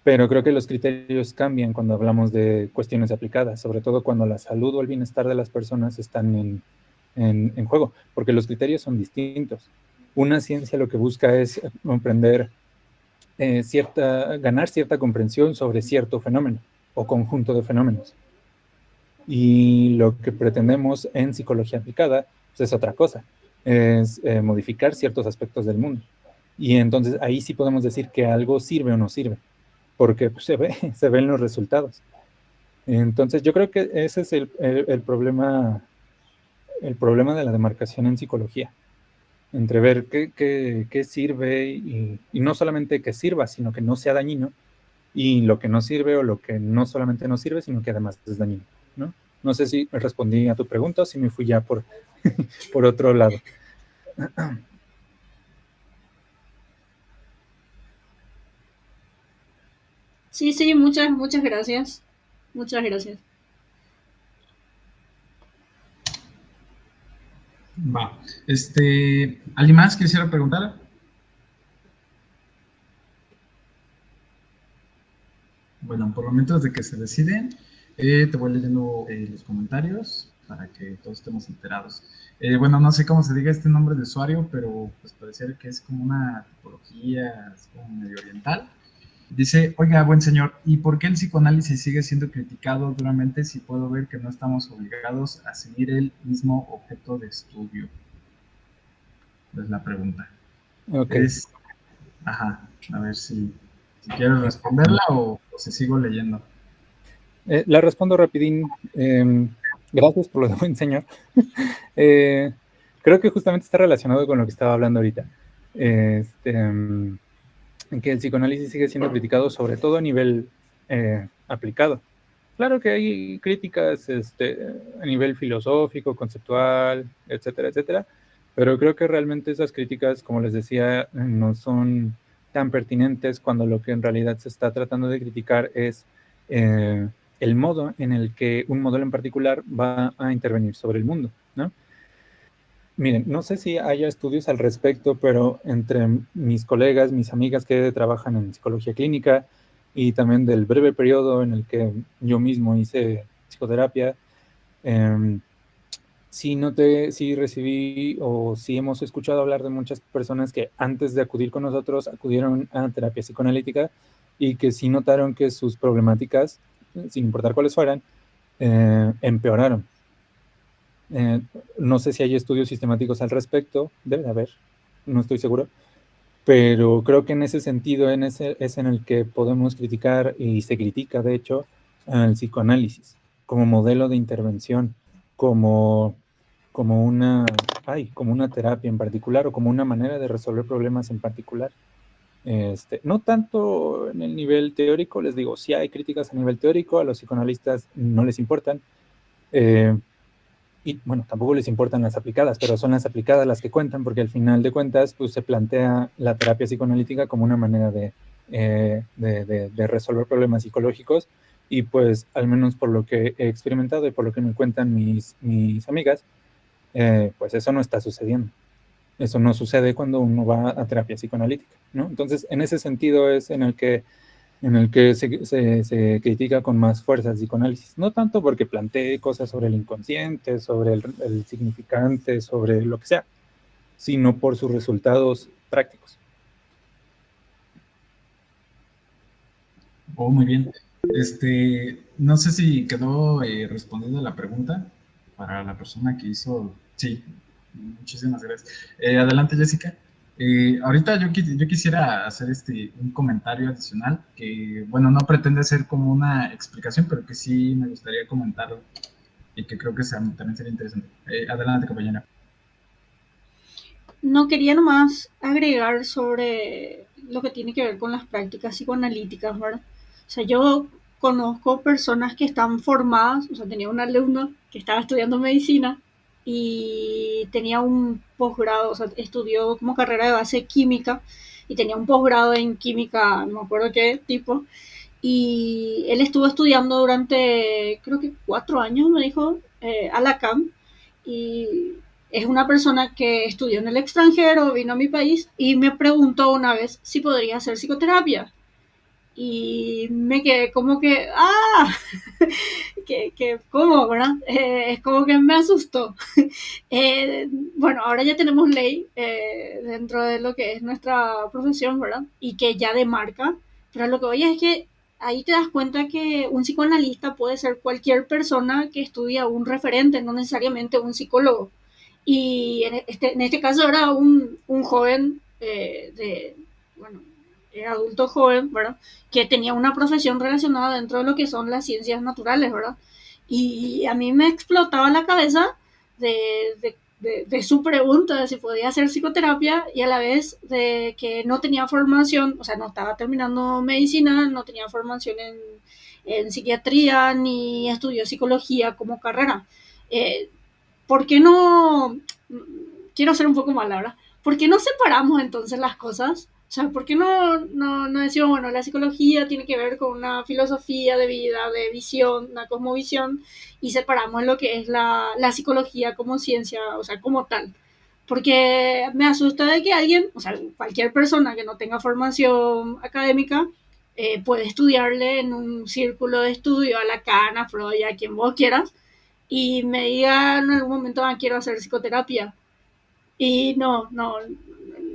Pero creo que los criterios cambian cuando hablamos de cuestiones aplicadas, sobre todo cuando la salud o el bienestar de las personas están en juego, porque los criterios son distintos. Una ciencia lo que busca es comprender ganar cierta comprensión sobre cierto fenómeno o conjunto de fenómenos. Y lo que pretendemos en psicología aplicada pues es otra cosa, es modificar ciertos aspectos del mundo. Y entonces ahí sí podemos decir que algo sirve o no sirve, porque pues, se ven los resultados. Entonces yo creo que ese es el problema de la demarcación en psicología, entre ver qué sirve y no solamente que sirva, sino que no sea dañino, y lo que no sirve o lo que no solamente no sirve, sino que además es dañino, ¿no? No sé si respondí a tu pregunta o si me fui ya por, por otro lado. Sí, sí, muchas, muchas gracias. Muchas gracias. Va. ¿Alguien más quisiera preguntar? Bueno, por lo menos de que se deciden, te voy leyendo los comentarios para que todos estemos enterados. Bueno, no sé cómo se diga este nombre de usuario, pero pues parece que es como una tipología, es como medio oriental. Dice, oiga, buen señor, ¿y por qué el psicoanálisis sigue siendo criticado duramente si puedo ver que no estamos obligados a seguir el mismo objeto de estudio? Es la pregunta. Ok. Ajá, a ver si quieres responderla o si sigo leyendo. La respondo rapidín. Gracias por lo de buen señor. Creo que justamente está relacionado con lo que estaba hablando ahorita. Que el psicoanálisis sigue siendo criticado, sobre todo a nivel aplicado. Claro que hay críticas a nivel filosófico, conceptual, etcétera, etcétera, pero creo que realmente esas críticas, como les decía, no son tan pertinentes cuando lo que en realidad se está tratando de criticar es el modo en el que un modelo en particular va a intervenir sobre el mundo, ¿no? Miren, no sé si haya estudios al respecto, pero entre mis colegas, mis amigas que trabajan en psicología clínica y también del breve periodo en el que yo mismo hice psicoterapia, sí recibí o sí hemos escuchado hablar de muchas personas que antes de acudir con nosotros acudieron a terapia psicoanalítica y que sí notaron que sus problemáticas, sin importar cuáles fueran, empeoraron. No sé si hay estudios sistemáticos al respecto, debe de haber, no estoy seguro, pero creo que en ese sentido es en el que podemos criticar, y se critica de hecho, al psicoanálisis como modelo de intervención, como una terapia en particular o como una manera de resolver problemas en particular. No tanto en el nivel teórico, les digo, sí hay críticas a nivel teórico, a los psicoanalistas no les importan, y bueno, tampoco les importan las aplicadas, pero son las aplicadas las que cuentan, porque al final de cuentas pues, se plantea la terapia psicoanalítica como una manera de resolver problemas psicológicos, y pues al menos por lo que he experimentado y por lo que me cuentan mis amigas, pues eso no está sucediendo. Eso no sucede cuando uno va a terapia psicoanalítica, ¿no? Entonces, en ese sentido es en el que se critica con más fuerza el psicoanálisis. No tanto porque plantee cosas sobre el inconsciente, sobre el significante, sobre lo que sea, sino por sus resultados prácticos. Oh, muy bien. No sé si quedó respondiendo la pregunta para la persona que hizo. Sí, muchísimas gracias. Adelante, Jessica. Ahorita yo quisiera hacer un comentario adicional que, bueno, no pretende ser como una explicación, pero que sí me gustaría comentarlo y que creo que también sería interesante. Adelante, compañera. No quería nomás agregar sobre lo que tiene que ver con las prácticas psicoanalíticas, ¿verdad? O sea, yo conozco personas que están formadas, o sea, tenía un alumno que estaba estudiando medicina y tenía un posgrado, o sea, estudió como carrera de base química y tenía un posgrado en química, no me acuerdo qué tipo, y él estuvo estudiando durante, creo que 4 años, me dijo, a la CAM, y es una persona que estudió en el extranjero, vino a mi país y me preguntó una vez si podría hacer psicoterapia. Y me quedé como que, ¿cómo, verdad? Es como que me asustó. Bueno, ahora ya tenemos ley dentro de lo que es nuestra profesión, ¿verdad? Y que ya demarca, pero lo que voy es que ahí te das cuenta que un psicoanalista puede ser cualquier persona que estudia un referente, no necesariamente un psicólogo. Y en este caso era un joven bueno, era adulto joven, ¿verdad? Que tenía una profesión relacionada dentro de lo que son las ciencias naturales, ¿verdad? Y a mí me explotaba la cabeza de su pregunta de si podía hacer psicoterapia y a la vez de que no tenía formación, o sea, no estaba terminando medicina, no tenía formación en psiquiatría ni estudió psicología como carrera. Eh, ¿Por qué no? Quiero ser un poco mala, ¿verdad? ¿Por qué no separamos entonces las cosas? O sea, ¿por qué no decimos, bueno, la psicología tiene que ver con una filosofía de vida, de visión, una cosmovisión, y separamos lo que es la psicología como ciencia, o sea, como tal? Porque me asusta de que alguien, o sea, cualquier persona que no tenga formación académica, puede estudiarle en un círculo de estudio a Lacan, a Freud, a quien vos quieras, y me diga en algún momento, quiero hacer psicoterapia. Y no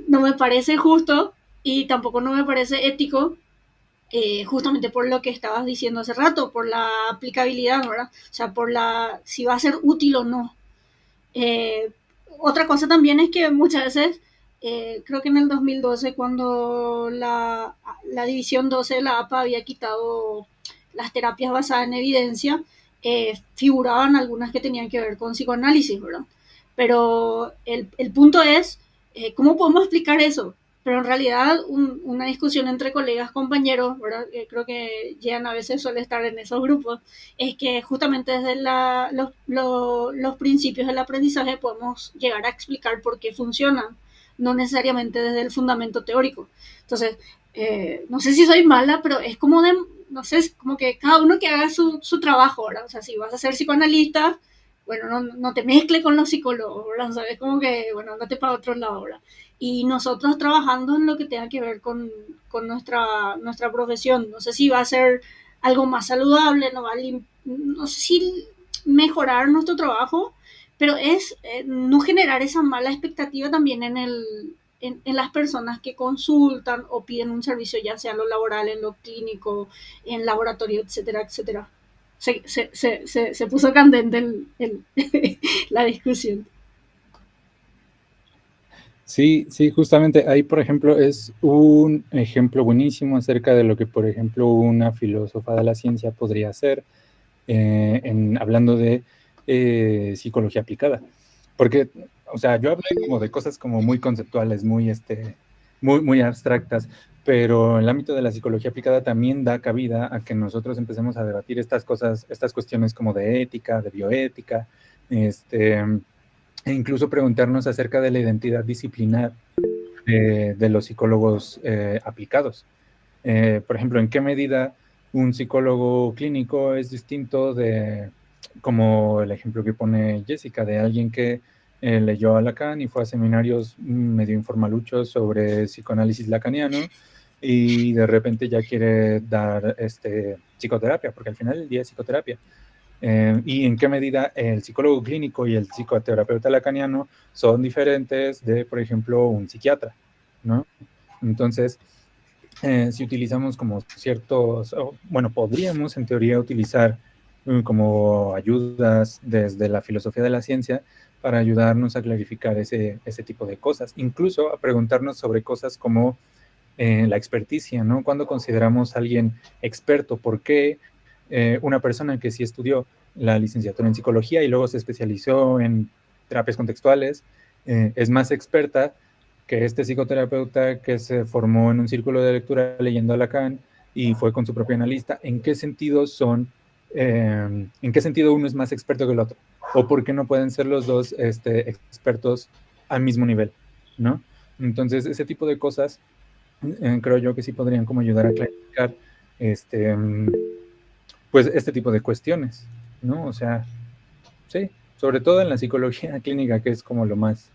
me parece justo y tampoco no me parece ético, justamente por lo que estabas diciendo hace rato, por la aplicabilidad, ¿verdad? O sea, por si va a ser útil o no. Eh, Otra cosa también es que muchas veces, creo que en el 2012, cuando la División 12 de la APA había quitado las terapias basadas en evidencia, figuraban algunas que tenían que ver con psicoanálisis, ¿verdad? Pero el punto es, ¿cómo podemos explicar eso? Pero en realidad una discusión entre colegas, compañeros, ¿verdad? Creo que Jean a veces suele estar en esos grupos, es que justamente desde los principios del aprendizaje podemos llegar a explicar por qué funcionan, no necesariamente desde el fundamento teórico. Entonces, no sé si soy mala, pero es como de, no sé, es como que cada uno que haga su trabajo, ¿verdad? O sea, si vas a ser psicoanalista, bueno, no te mezcle con los psicólogos, ¿verdad? ¿Sabes? Como que, bueno, andate para otro lado, ¿verdad? Y nosotros trabajando en lo que tenga que ver con nuestra profesión. No sé si va a ser algo más saludable, no sé si mejorar nuestro trabajo, pero es no generar esa mala expectativa también en las personas que consultan o piden un servicio, ya sea en lo laboral, en lo clínico, en laboratorio, etcétera, etcétera. Se puso candente la discusión. Sí, sí, justamente ahí, por ejemplo, es un ejemplo buenísimo acerca de lo que, por ejemplo, una filósofa de la ciencia podría hacer hablando de psicología aplicada. Porque, o sea, yo hablé como de cosas como muy conceptuales, muy abstractas, pero el ámbito de la psicología aplicada también da cabida a que nosotros empecemos a debatir estas cosas, estas cuestiones como de ética, de bioética, e incluso preguntarnos acerca de la identidad disciplinar de los psicólogos aplicados. Por ejemplo, ¿en qué medida un psicólogo clínico es distinto de, como el ejemplo que pone Jessica, de alguien que leyó a Lacan y fue a seminarios medio informaluchos sobre psicoanálisis lacaniano y de repente ya quiere dar psicoterapia, porque al final del día es psicoterapia? Y en qué medida el psicólogo clínico y el psicoterapeuta lacaniano son diferentes de, por ejemplo, un psiquiatra, ¿no? Entonces, si utilizamos como ciertos, bueno, podríamos en teoría utilizar como ayudas desde la filosofía de la ciencia para ayudarnos a clarificar ese tipo de cosas, incluso a preguntarnos sobre cosas como la experticia, ¿no? Cuando consideramos a alguien experto, ¿por qué una persona que sí estudió la licenciatura en psicología y luego se especializó en terapias contextuales es más experta que este psicoterapeuta que se formó en un círculo de lectura leyendo a Lacan y fue con su propio analista? ¿En qué sentido en qué sentido uno es más experto que el otro? ¿O por qué no pueden ser los dos expertos al mismo nivel? ¿No? Entonces, ese tipo de cosas creo yo que sí podrían como ayudar a clarificar pues este tipo de cuestiones, ¿no? O sea, sí, sobre todo en la psicología clínica, que es como lo más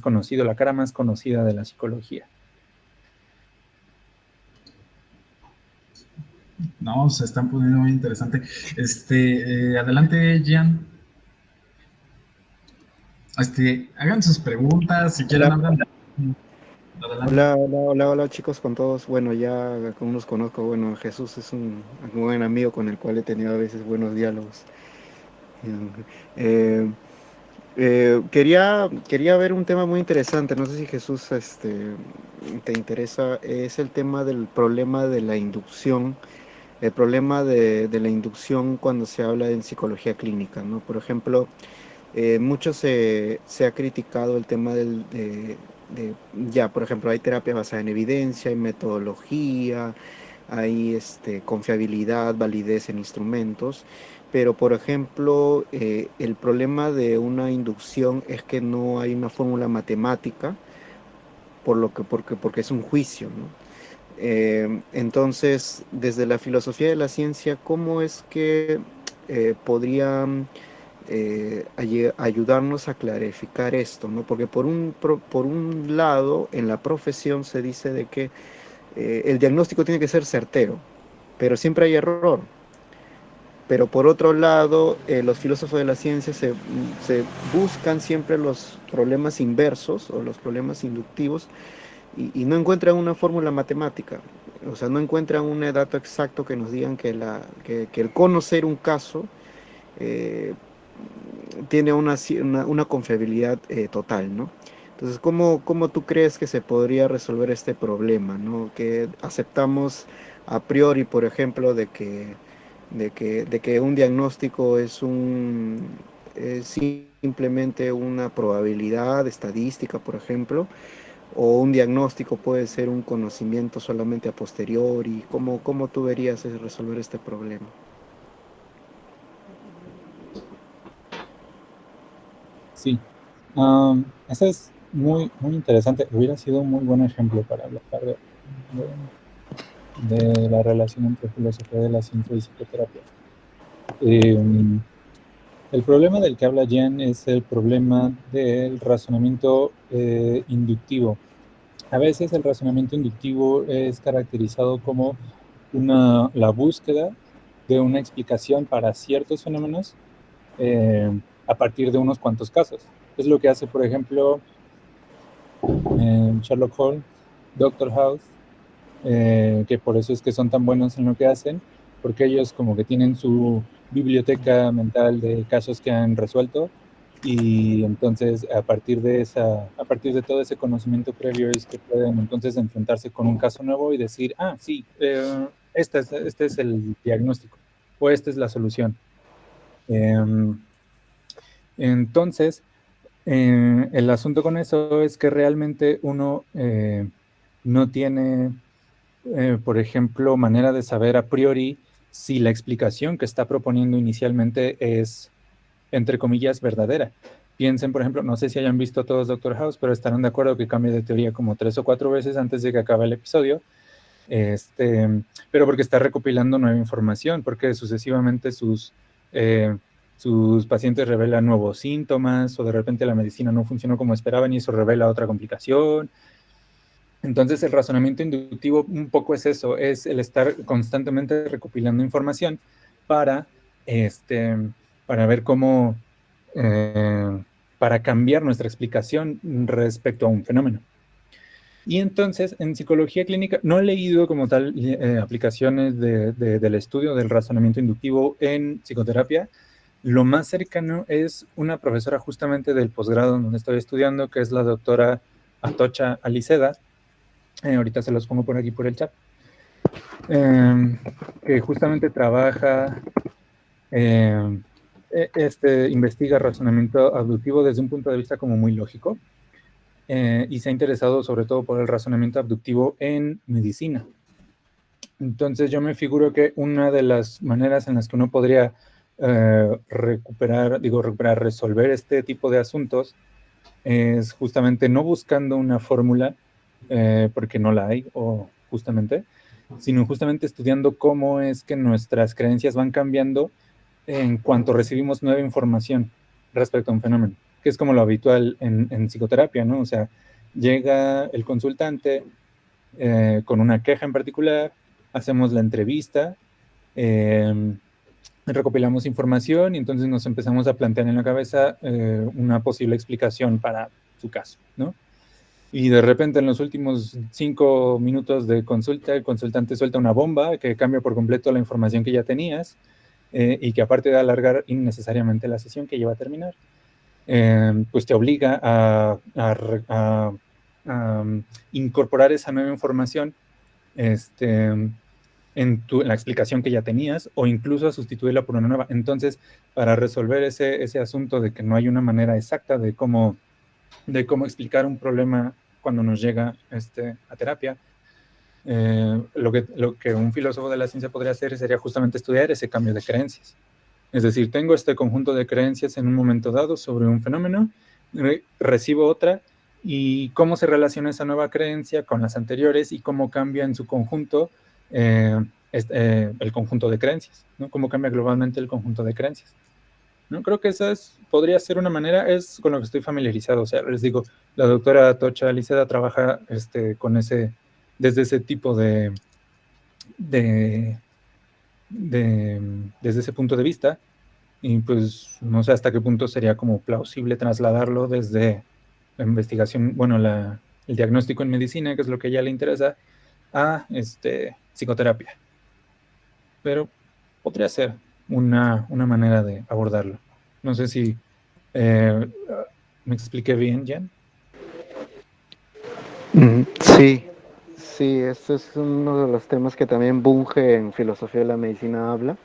conocido, la cara más conocida de la psicología. No, se están poniendo muy interesante. Adelante, Gian. Hagan sus preguntas, si quieren Hola, hablan. Adelante. hola chicos con todos. Bueno, ya como los conozco, bueno, Jesús es un buen amigo con el cual he tenido a veces buenos diálogos. Eh, quería ver un tema muy interesante, no sé si Jesús te interesa, es el tema del problema de la inducción, el problema de la inducción cuando se habla en psicología clínica, ¿no? Por ejemplo, mucho se ha criticado el tema ya, por ejemplo, hay terapia basada en evidencia, hay metodología, hay confiabilidad, validez en instrumentos, pero por ejemplo, el problema de una inducción es que no hay una fórmula matemática, porque es un juicio, ¿no? Entonces, desde la filosofía de la ciencia, ¿cómo es que podrían ayudarnos a clarificar esto, ¿no? Porque por un lado, en la profesión se dice de que el diagnóstico tiene que ser certero, pero siempre hay error. Pero por otro lado, los filósofos de la ciencia se buscan siempre los problemas inversos o los problemas inductivos y no encuentran una fórmula matemática. O sea, no encuentran un dato exacto que nos digan que el conocer un caso eh, tiene una confiabilidad total, ¿no? Entonces, ¿cómo tú crees que se podría resolver este problema, ¿no? Que aceptamos a priori, por ejemplo, de que un diagnóstico es simplemente una probabilidad estadística, por ejemplo, o un diagnóstico puede ser un conocimiento solamente a posteriori. ¿Cómo tú verías resolver este problema? Sí, ese es muy, muy interesante. Hubiera sido un muy buen ejemplo para hablar de la relación entre filosofía de la ciencia y psicoterapia. El problema del que habla Jen es el problema del razonamiento inductivo. A veces el razonamiento inductivo es caracterizado como la búsqueda de una explicación para ciertos fenómenos a partir de unos cuantos casos. Es lo que hace, por ejemplo, Sherlock Holmes, Doctor House, que por eso es que son tan buenos en lo que hacen, porque ellos como que tienen su biblioteca mental de casos que han resuelto y entonces a partir de todo ese conocimiento previo es que pueden entonces enfrentarse con un caso nuevo y decir, sí, este es el diagnóstico o esta es la solución. Entonces, el asunto con eso es que realmente uno no tiene, por ejemplo, manera de saber a priori si la explicación que está proponiendo inicialmente es, entre comillas, verdadera. Piensen, por ejemplo, no sé si hayan visto todos Doctor House, pero estarán de acuerdo que cambia de teoría como 3 o 4 veces antes de que acabe el episodio. Pero porque está recopilando nueva información, porque sucesivamente sus pacientes revelan nuevos síntomas o de repente la medicina no funcionó como esperaban y eso revela otra complicación. Entonces el razonamiento inductivo un poco es eso, es el estar constantemente recopilando información para, para ver cómo, para cambiar nuestra explicación respecto a un fenómeno. Y entonces, en psicología clínica, no he leído como tal aplicaciones del estudio del razonamiento inductivo en psicoterapia. Lo más cercano es una profesora justamente del posgrado donde estoy estudiando, que es la doctora Atocha Aliceda. Ahorita se los pongo por aquí por el chat. Que justamente trabaja, investiga razonamiento abductivo desde un punto de vista como muy lógico. Y se ha interesado sobre todo por el razonamiento abductivo en medicina. Entonces yo me figuro que una de las maneras en las que uno podría resolver este tipo de asuntos es justamente no buscando una fórmula, porque no la hay, o justamente, sino justamente estudiando cómo es que nuestras creencias van cambiando en cuanto recibimos nueva información respecto a un fenómeno, que es como lo habitual en psicoterapia, ¿no? O sea, llega el consultante con una queja en particular, hacemos la entrevista recopilamos información y entonces nos empezamos a plantear en la cabeza una posible explicación para su caso, ¿no? Y de repente en los últimos 5 minutos de consulta, el consultante suelta una bomba que cambia por completo la información que ya tenías y que aparte de alargar innecesariamente la sesión que ya va a terminar, pues te obliga a incorporar esa nueva información en la explicación que ya tenías o incluso a sustituirla por una nueva. Entonces, para resolver ese asunto de que no hay una manera exacta de cómo explicar un problema cuando nos llega a terapia, lo que un filósofo de la ciencia podría hacer sería justamente estudiar ese cambio de creencias. Es decir, tengo este conjunto de creencias en un momento dado sobre un fenómeno, recibo otra, y cómo se relaciona esa nueva creencia con las anteriores y cómo cambia en su conjunto el conjunto de creencias, ¿no? Cómo cambia globalmente el conjunto de creencias. ¿No? Creo que esa podría ser una manera, es con lo que estoy familiarizado. O sea, les digo, la doctora Tocha Liceda trabaja desde ese tipo desde ese punto de vista, y pues no sé hasta qué punto sería como plausible trasladarlo desde la investigación, bueno, el diagnóstico en medicina, que es lo que a ella le interesa, a psicoterapia. Pero podría ser una manera de abordarlo. No sé si me expliqué bien, Jan. Sí, sí, este es uno de los temas que también Bunge en Filosofía de la Medicina habla.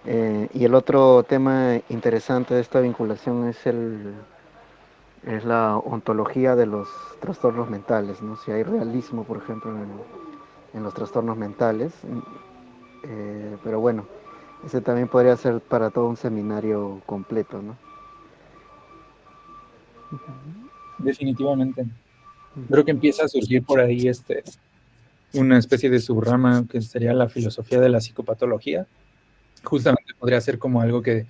Y el otro tema interesante de esta vinculación es la ontología de los trastornos mentales, ¿no? Si hay realismo, por ejemplo, en los trastornos mentales. Pero bueno, ese también podría ser para todo un seminario completo, ¿no? Definitivamente. Creo que empieza a surgir por ahí una especie de subrama que sería la filosofía de la psicopatología. Justamente podría ser como algo que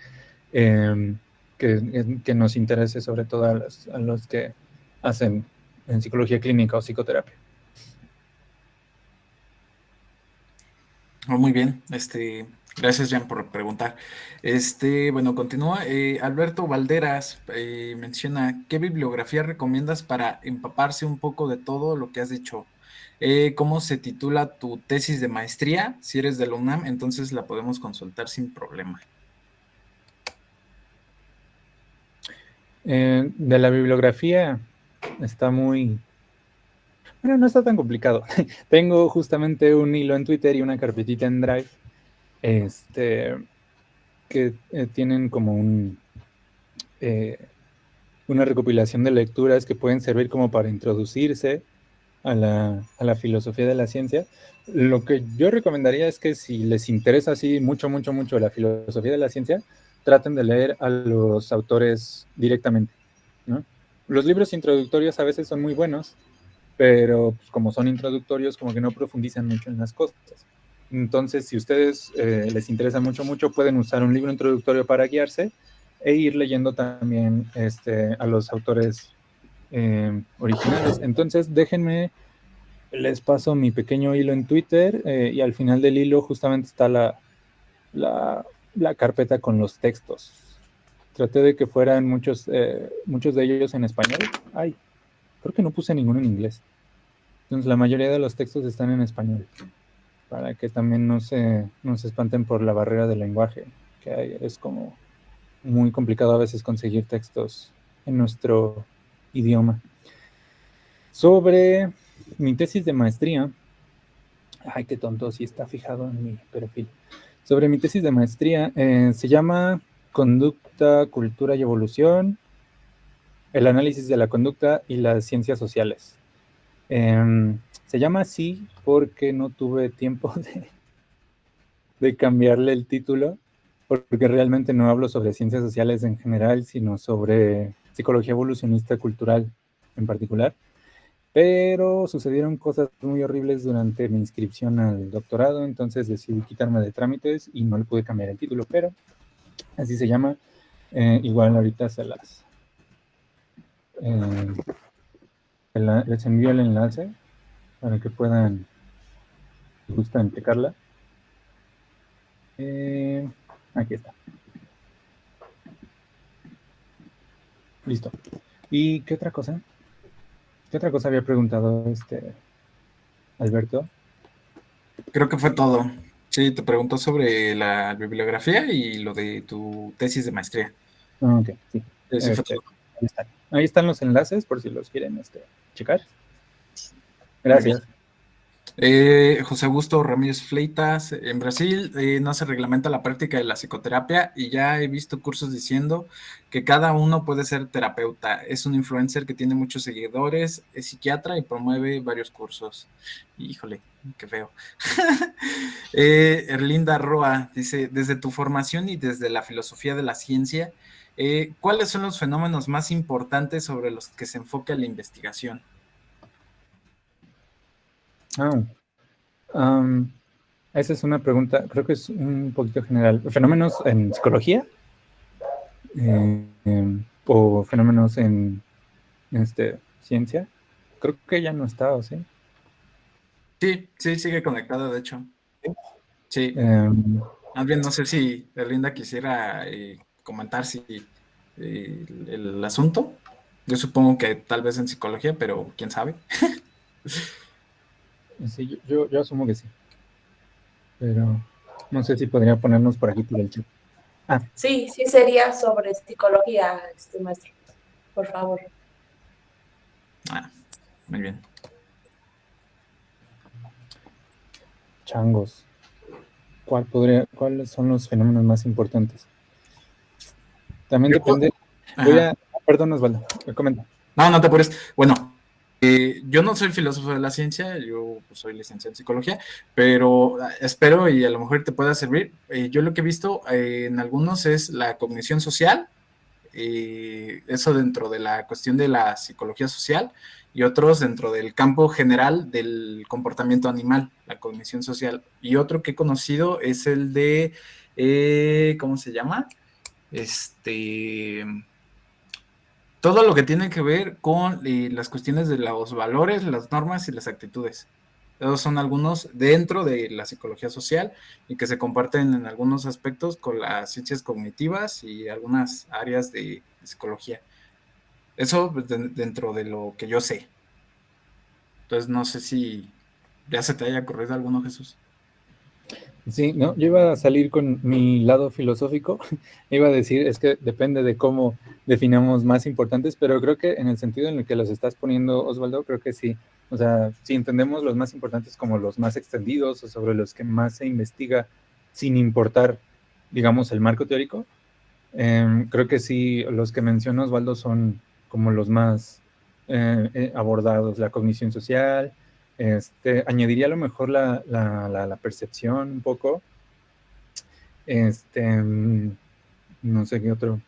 nos interese sobre todo a los que hacen en psicología clínica o psicoterapia. Oh, muy bien, gracias Jan por preguntar. Bueno, continúa. Alberto Valderas menciona, ¿qué bibliografía recomiendas para empaparse un poco de todo lo que has dicho? ¿Cómo se titula tu tesis de maestría? Si eres de la UNAM, entonces la podemos consultar sin problema. De la bibliografía está muy... Bueno, no está tan complicado. Tengo justamente un hilo en Twitter y una carpetita en Drive que tienen como una recopilación de lecturas que pueden servir como para introducirse a la filosofía de la ciencia. Lo que yo recomendaría es que si les interesa así mucho, mucho, mucho la filosofía de la ciencia, traten de leer a los autores directamente, ¿no? Los libros introductorios a veces son muy buenos, pero pues, como son introductorios, como que no profundizan mucho en las cosas. Entonces, si ustedes les interesa mucho, mucho, pueden usar un libro introductorio para guiarse e ir leyendo también a los autores originales. Entonces, déjenme, les paso mi pequeño hilo en Twitter y al final del hilo justamente está la carpeta con los textos. Traté de que fueran muchos de ellos en español. Ay, creo que no puse ninguno en inglés. Entonces la mayoría de los textos están en español, para que también no se espanten por la barrera del lenguaje, que es como muy complicado a veces conseguir textos en nuestro idioma. Sobre mi tesis de maestría, ay, qué tonto, sí está fijado en mi perfil. Sobre mi tesis de maestría, se llama Conducta, Cultura y Evolución, el análisis de la conducta y las ciencias sociales. Se llama así porque no tuve tiempo de cambiarle el título, porque realmente no hablo sobre ciencias sociales en general, sino sobre psicología evolucionista cultural en particular. Pero sucedieron cosas muy horribles durante mi inscripción al doctorado, entonces decidí quitarme de trámites y no le pude cambiar el título, pero así se llama. Igual ahorita les envío el enlace para que puedan justamente checarla. Aquí está. Listo. ¿Y qué otra cosa? ¿Qué otra cosa había preguntado Alberto? Creo que fue todo. Sí, te preguntó sobre la bibliografía y lo de tu tesis de maestría. Ok, sí. Sí, fue todo. Ahí están los enlaces por si los quieren checar. Muy bien. Gracias. José Augusto Ramírez Fleitas, en Brasil no se reglamenta la práctica de la psicoterapia y ya he visto cursos diciendo que cada uno puede ser terapeuta. Es un influencer que tiene muchos seguidores, es psiquiatra y promueve varios cursos. Híjole, qué feo. Erlinda Roa dice, desde tu formación y desde la filosofía de la ciencia, ¿cuáles son los fenómenos más importantes sobre los que se enfoca la investigación? Esa es una pregunta, creo que es un poquito general. ¿Fenómenos en psicología? ¿O fenómenos en ciencia? Creo que ya no está, ¿o sí? Sí, sigue conectada, de hecho. Sí. Más bien, no sé si Erlinda quisiera comentar si el asunto. Yo supongo que tal vez en psicología, pero quién sabe. Sí, yo asumo que sí. Pero no sé si podría ponernos por aquí por el chat. Sí, sería sobre psicología, maestro. Por favor. Muy bien. Changos. ¿Cuáles son los fenómenos más importantes? También depende. Perdón, Osvaldo, comenta. No te apures. Bueno, yo no soy filósofo de la ciencia, yo soy licenciado en psicología, pero espero y a lo mejor te pueda servir. Yo lo que he visto en algunos es la cognición social, eso dentro de la cuestión de la psicología social, y otros dentro del campo general del comportamiento animal, la cognición social. Y otro que he conocido es el de, ¿cómo se llama? Todo lo que tiene que ver con las cuestiones de los valores, las normas y las actitudes. Esos son algunos dentro de la psicología social y que se comparten en algunos aspectos con las ciencias cognitivas y algunas áreas de psicología. Eso dentro de lo que yo sé. Entonces no sé si ya se te haya ocurrido alguno, Jesús. Sí, no, yo iba a salir con mi lado filosófico, iba a decir, es que depende de cómo definamos más importantes, pero creo que en el sentido en el que los estás poniendo, Osvaldo, creo que sí. O sea, si entendemos los más importantes como los más extendidos o sobre los que más se investiga sin importar, digamos, el marco teórico, creo que sí, los que menciona Osvaldo son como los más abordados, la cognición social. Añadiría a lo mejor la percepción un poco. No sé qué otro.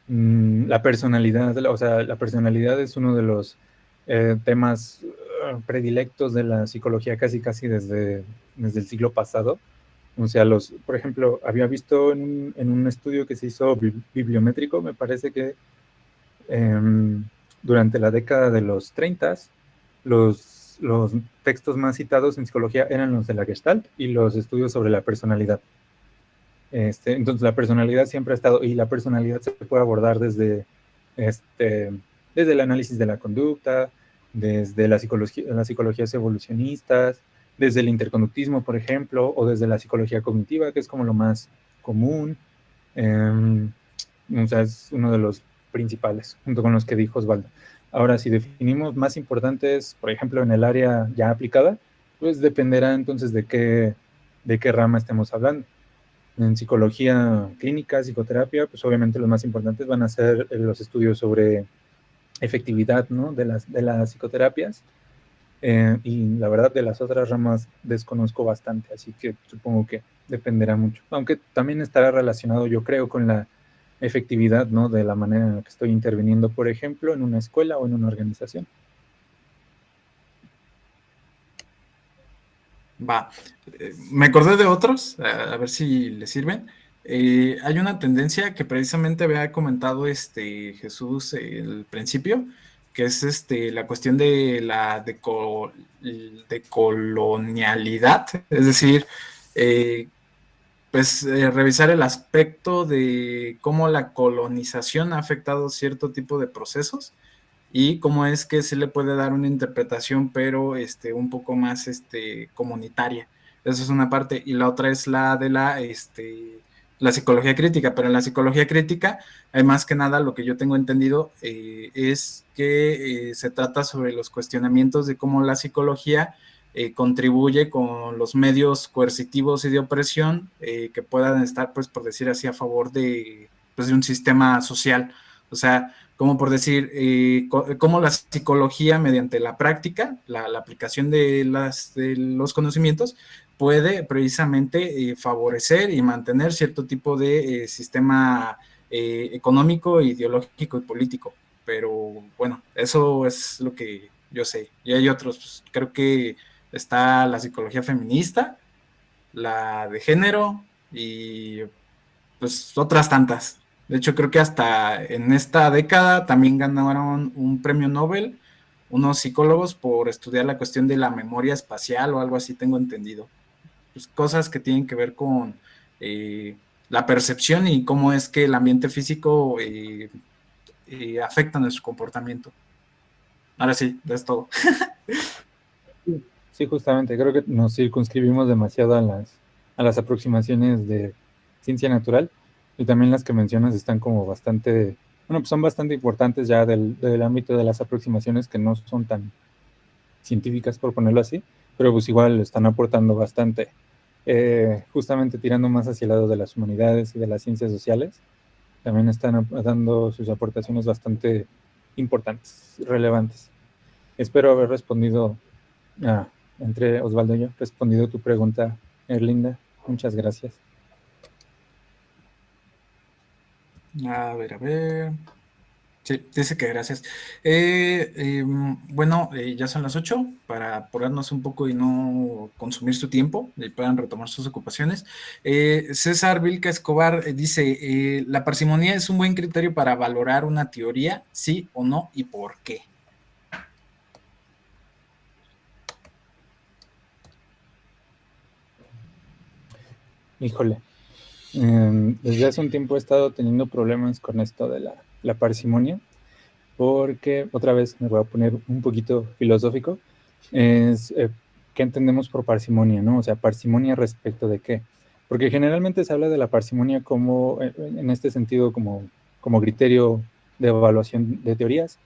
La personalidad, o sea, la personalidad es uno de los temas predilectos de la psicología casi desde el siglo pasado. O sea, por ejemplo, había visto en un estudio que se hizo bibliométrico, me parece que durante la década de los 30, los textos más citados en psicología eran los de la Gestalt y los estudios sobre la personalidad. Entonces, la personalidad siempre ha estado, y la personalidad se puede abordar desde el análisis de la conducta, desde las psicologías evolucionistas, desde el interconductismo, por ejemplo, o desde la psicología cognitiva, que es como lo más común. O sea, es uno de los principales, junto con los que dijo Osvaldo. Ahora, si definimos más importantes, por ejemplo, en el área ya aplicada, pues dependerá entonces de qué rama estemos hablando. En psicología clínica, psicoterapia, pues obviamente los más importantes van a ser los estudios sobre efectividad, ¿no?, de las psicoterapias. Y la verdad, de las otras ramas desconozco bastante, así que supongo que dependerá mucho. Aunque también estará relacionado, yo creo, con la efectividad, ¿no?, de la manera en la que estoy interviniendo, por ejemplo, en una escuela o en una organización. Va. Me acordé de otros, a ver si les sirven. Hay una tendencia que precisamente había comentado Jesús al principio, que es la cuestión de la decolonialidad, es decir, pues revisar el aspecto de cómo la colonización ha afectado cierto tipo de procesos y cómo es que se le puede dar una interpretación, pero un poco más comunitaria. Esa es una parte, y la otra es la de la psicología crítica, pero en la psicología crítica, más que nada, lo que yo tengo entendido es que se trata sobre los cuestionamientos de cómo la psicología contribuye con los medios coercitivos y de opresión que puedan estar, pues, por decir así, a favor de, pues, de un sistema social. O sea, como por decir, cómo la psicología, mediante la práctica, la aplicación de los conocimientos, puede precisamente favorecer y mantener cierto tipo de sistema económico, ideológico y político. Pero bueno, eso es lo que yo sé. Y hay otros, pues, creo que está la psicología feminista, la de género y pues otras tantas. De hecho, creo que hasta en esta década también ganaron un premio Nobel unos psicólogos por estudiar la cuestión de la memoria espacial o algo así, tengo entendido. Pues cosas que tienen que ver con la percepción y cómo es que el ambiente físico afecta nuestro comportamiento. Ahora sí, es todo. Sí, justamente, creo que nos circunscribimos demasiado a las aproximaciones de ciencia natural, y también las que mencionas están como bastante, bueno, pues son bastante importantes ya del ámbito de las aproximaciones que no son tan científicas, por ponerlo así, pero pues igual están aportando bastante, justamente tirando más hacia el lado de las humanidades y de las ciencias sociales, también están dando sus aportaciones bastante importantes, relevantes. Espero haber respondido entre Osvaldo y yo, respondido tu pregunta, Erlinda. Muchas gracias. A ver. Sí, dice que gracias. Bueno, ya son las 8 para apurarnos un poco y no consumir su tiempo y puedan retomar sus ocupaciones. César Vilca Escobar dice, ¿la parsimonia es un buen criterio para valorar una teoría, sí o no, y por qué? Híjole, desde hace un tiempo he estado teniendo problemas con esto de la parsimonia, porque otra vez me voy a poner un poquito filosófico, es ¿qué entendemos por parsimonia, no? O sea, parsimonia respecto de qué. Porque generalmente se habla de la parsimonia como, en este sentido, como criterio de evaluación de teorías,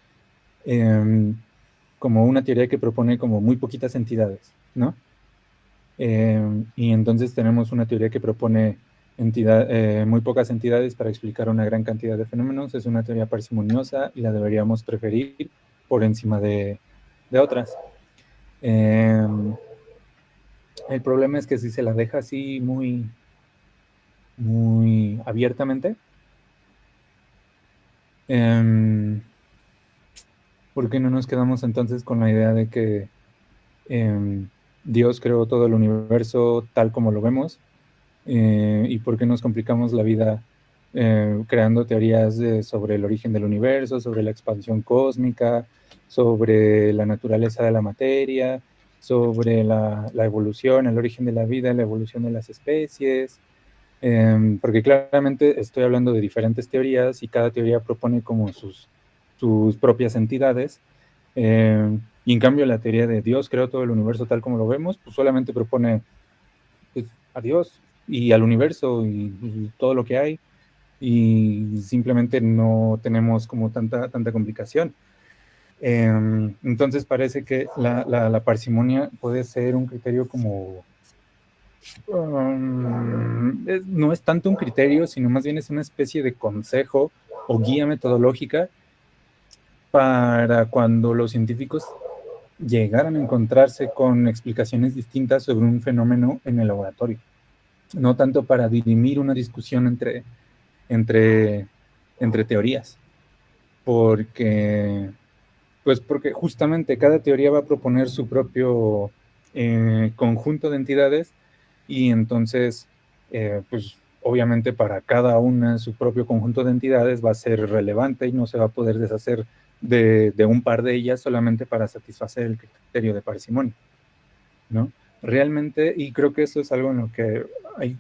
como una teoría que propone como muy poquitas entidades, ¿no? Y entonces tenemos una teoría que propone muy pocas entidades para explicar una gran cantidad de fenómenos. Es una teoría parsimoniosa y la deberíamos preferir por encima de otras. El problema es que si se la deja así muy, muy abiertamente, ¿por qué no nos quedamos entonces con la idea de que Dios creó todo el universo tal como lo vemos? ¿Y por qué nos complicamos la vida creando teorías sobre el origen del universo, sobre la expansión cósmica, sobre la naturaleza de la materia, sobre la evolución, el origen de la vida, la evolución de las especies? Porque claramente estoy hablando de diferentes teorías y cada teoría propone como sus propias entidades. Y en cambio la teoría de Dios creó todo el universo tal como lo vemos, pues solamente propone pues, a Dios y al universo y todo lo que hay, y simplemente no tenemos como tanta complicación. Entonces parece que la parsimonia puede ser un criterio como no es tanto un criterio, sino más bien es una especie de consejo o guía metodológica para cuando los científicos llegaran a encontrarse con explicaciones distintas sobre un fenómeno en el laboratorio. No tanto para dirimir una discusión entre teorías, porque justamente cada teoría va a proponer su propio conjunto de entidades, y entonces, pues obviamente para cada una su propio conjunto de entidades va a ser relevante y no se va a poder deshacer de un par de ellas solamente para satisfacer el criterio de parsimonia, ¿no? realmente, y creo que eso es algo en lo que hay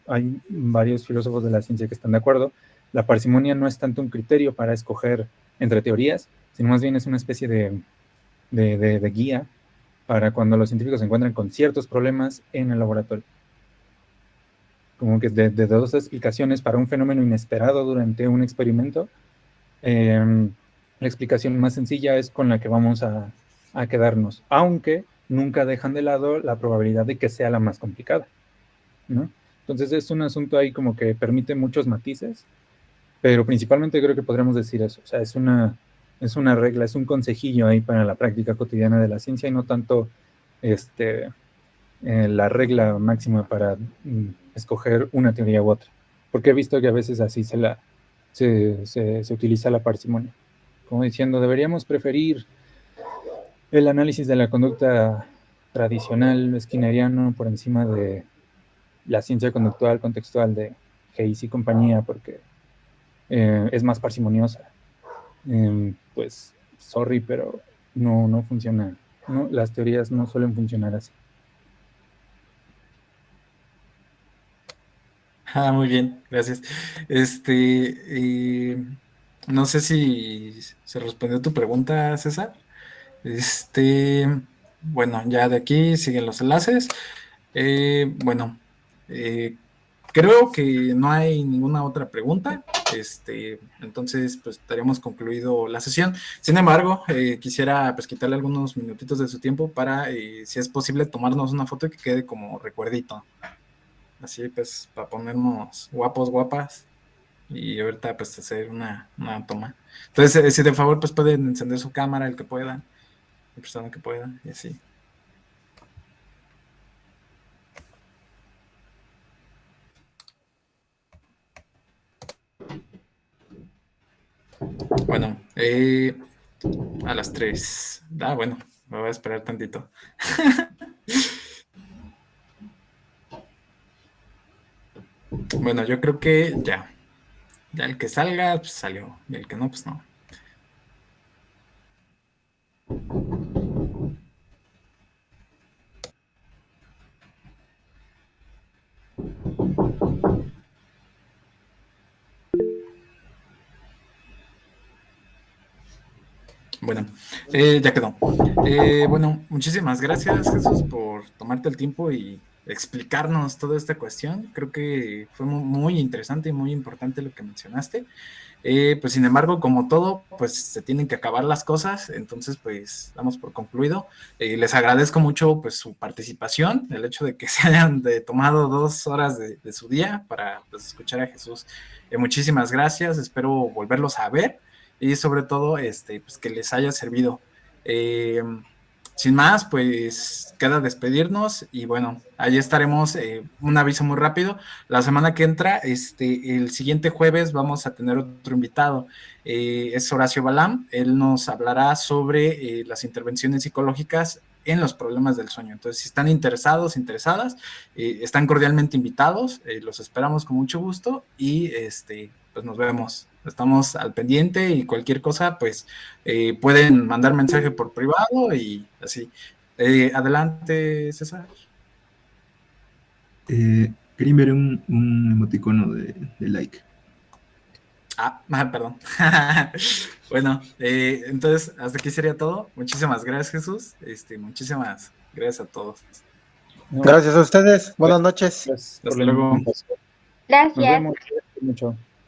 varios filósofos de la ciencia que están de acuerdo, la parsimonia no es tanto un criterio para escoger entre teorías, sino más bien es una especie de guía para cuando los científicos se encuentran con ciertos problemas en el laboratorio. Como que de dos explicaciones para un fenómeno inesperado durante un experimento, la explicación más sencilla es con la que vamos a quedarnos, aunque nunca dejan de lado la probabilidad de que sea la más complicada, ¿no? Entonces es un asunto ahí como que permite muchos matices, pero principalmente creo que podríamos decir eso, o sea, es una regla, es un consejillo ahí para la práctica cotidiana de la ciencia y no tanto la regla máxima para escoger una teoría u otra, porque he visto que a veces así se utiliza la parsimonia, como diciendo, deberíamos preferir el análisis de la conducta tradicional skinneriano por encima de la ciencia conductual contextual de Hayes y compañía, porque es más parsimoniosa. Pues, sorry, pero no funciona. No, las teorías no suelen funcionar así. Muy bien, gracias. No sé si se respondió tu pregunta, César. Bueno, ya de aquí siguen los enlaces. Bueno, creo que no hay ninguna otra pregunta. Entonces, pues estaríamos concluido la sesión. Sin embargo, quisiera pues quitarle algunos minutitos de su tiempo para, si es posible, tomarnos una foto que quede como recuerdito. Así pues, para ponernos guapos, guapas, y ahorita pues hacer una toma. Entonces, si de favor pues pueden encender su cámara, el que pueda, la persona que pueda, y así. Bueno, a las 3. Bueno, me voy a esperar tantito. Bueno, yo creo que ya. Ya el que salga, pues salió. Y el que no, pues no. Bueno, ya quedó. Bueno, muchísimas gracias, Jesús, por tomarte el tiempo y explicarnos toda esta cuestión. Creo que fue muy interesante y muy importante lo que mencionaste. Pues sin embargo, como todo, pues se tienen que acabar las cosas, entonces pues damos por concluido. Les agradezco mucho pues su participación, el hecho de que se hayan tomado 2 horas de su día para pues, escuchar a Jesús. Muchísimas gracias, espero volverlos a ver y sobre todo pues que les haya servido. Sin más, pues queda despedirnos y bueno, ahí estaremos. Un aviso muy rápido, la semana que entra, el siguiente jueves vamos a tener otro invitado, es Horacio Balam, él nos hablará sobre las intervenciones psicológicas en los problemas del sueño. Entonces, si están interesados, interesadas, están cordialmente invitados, los esperamos con mucho gusto y pues nos vemos. Estamos al pendiente y cualquier cosa, pues pueden mandar mensaje por privado y así. Adelante, César. Quería enviar un emoticono de like. Perdón. Bueno, entonces hasta aquí sería todo. Muchísimas gracias, Jesús. Muchísimas gracias a todos. Gracias a ustedes. Buenas noches. Gracias Hasta luego. Nos Gracias. vemos. Mucho.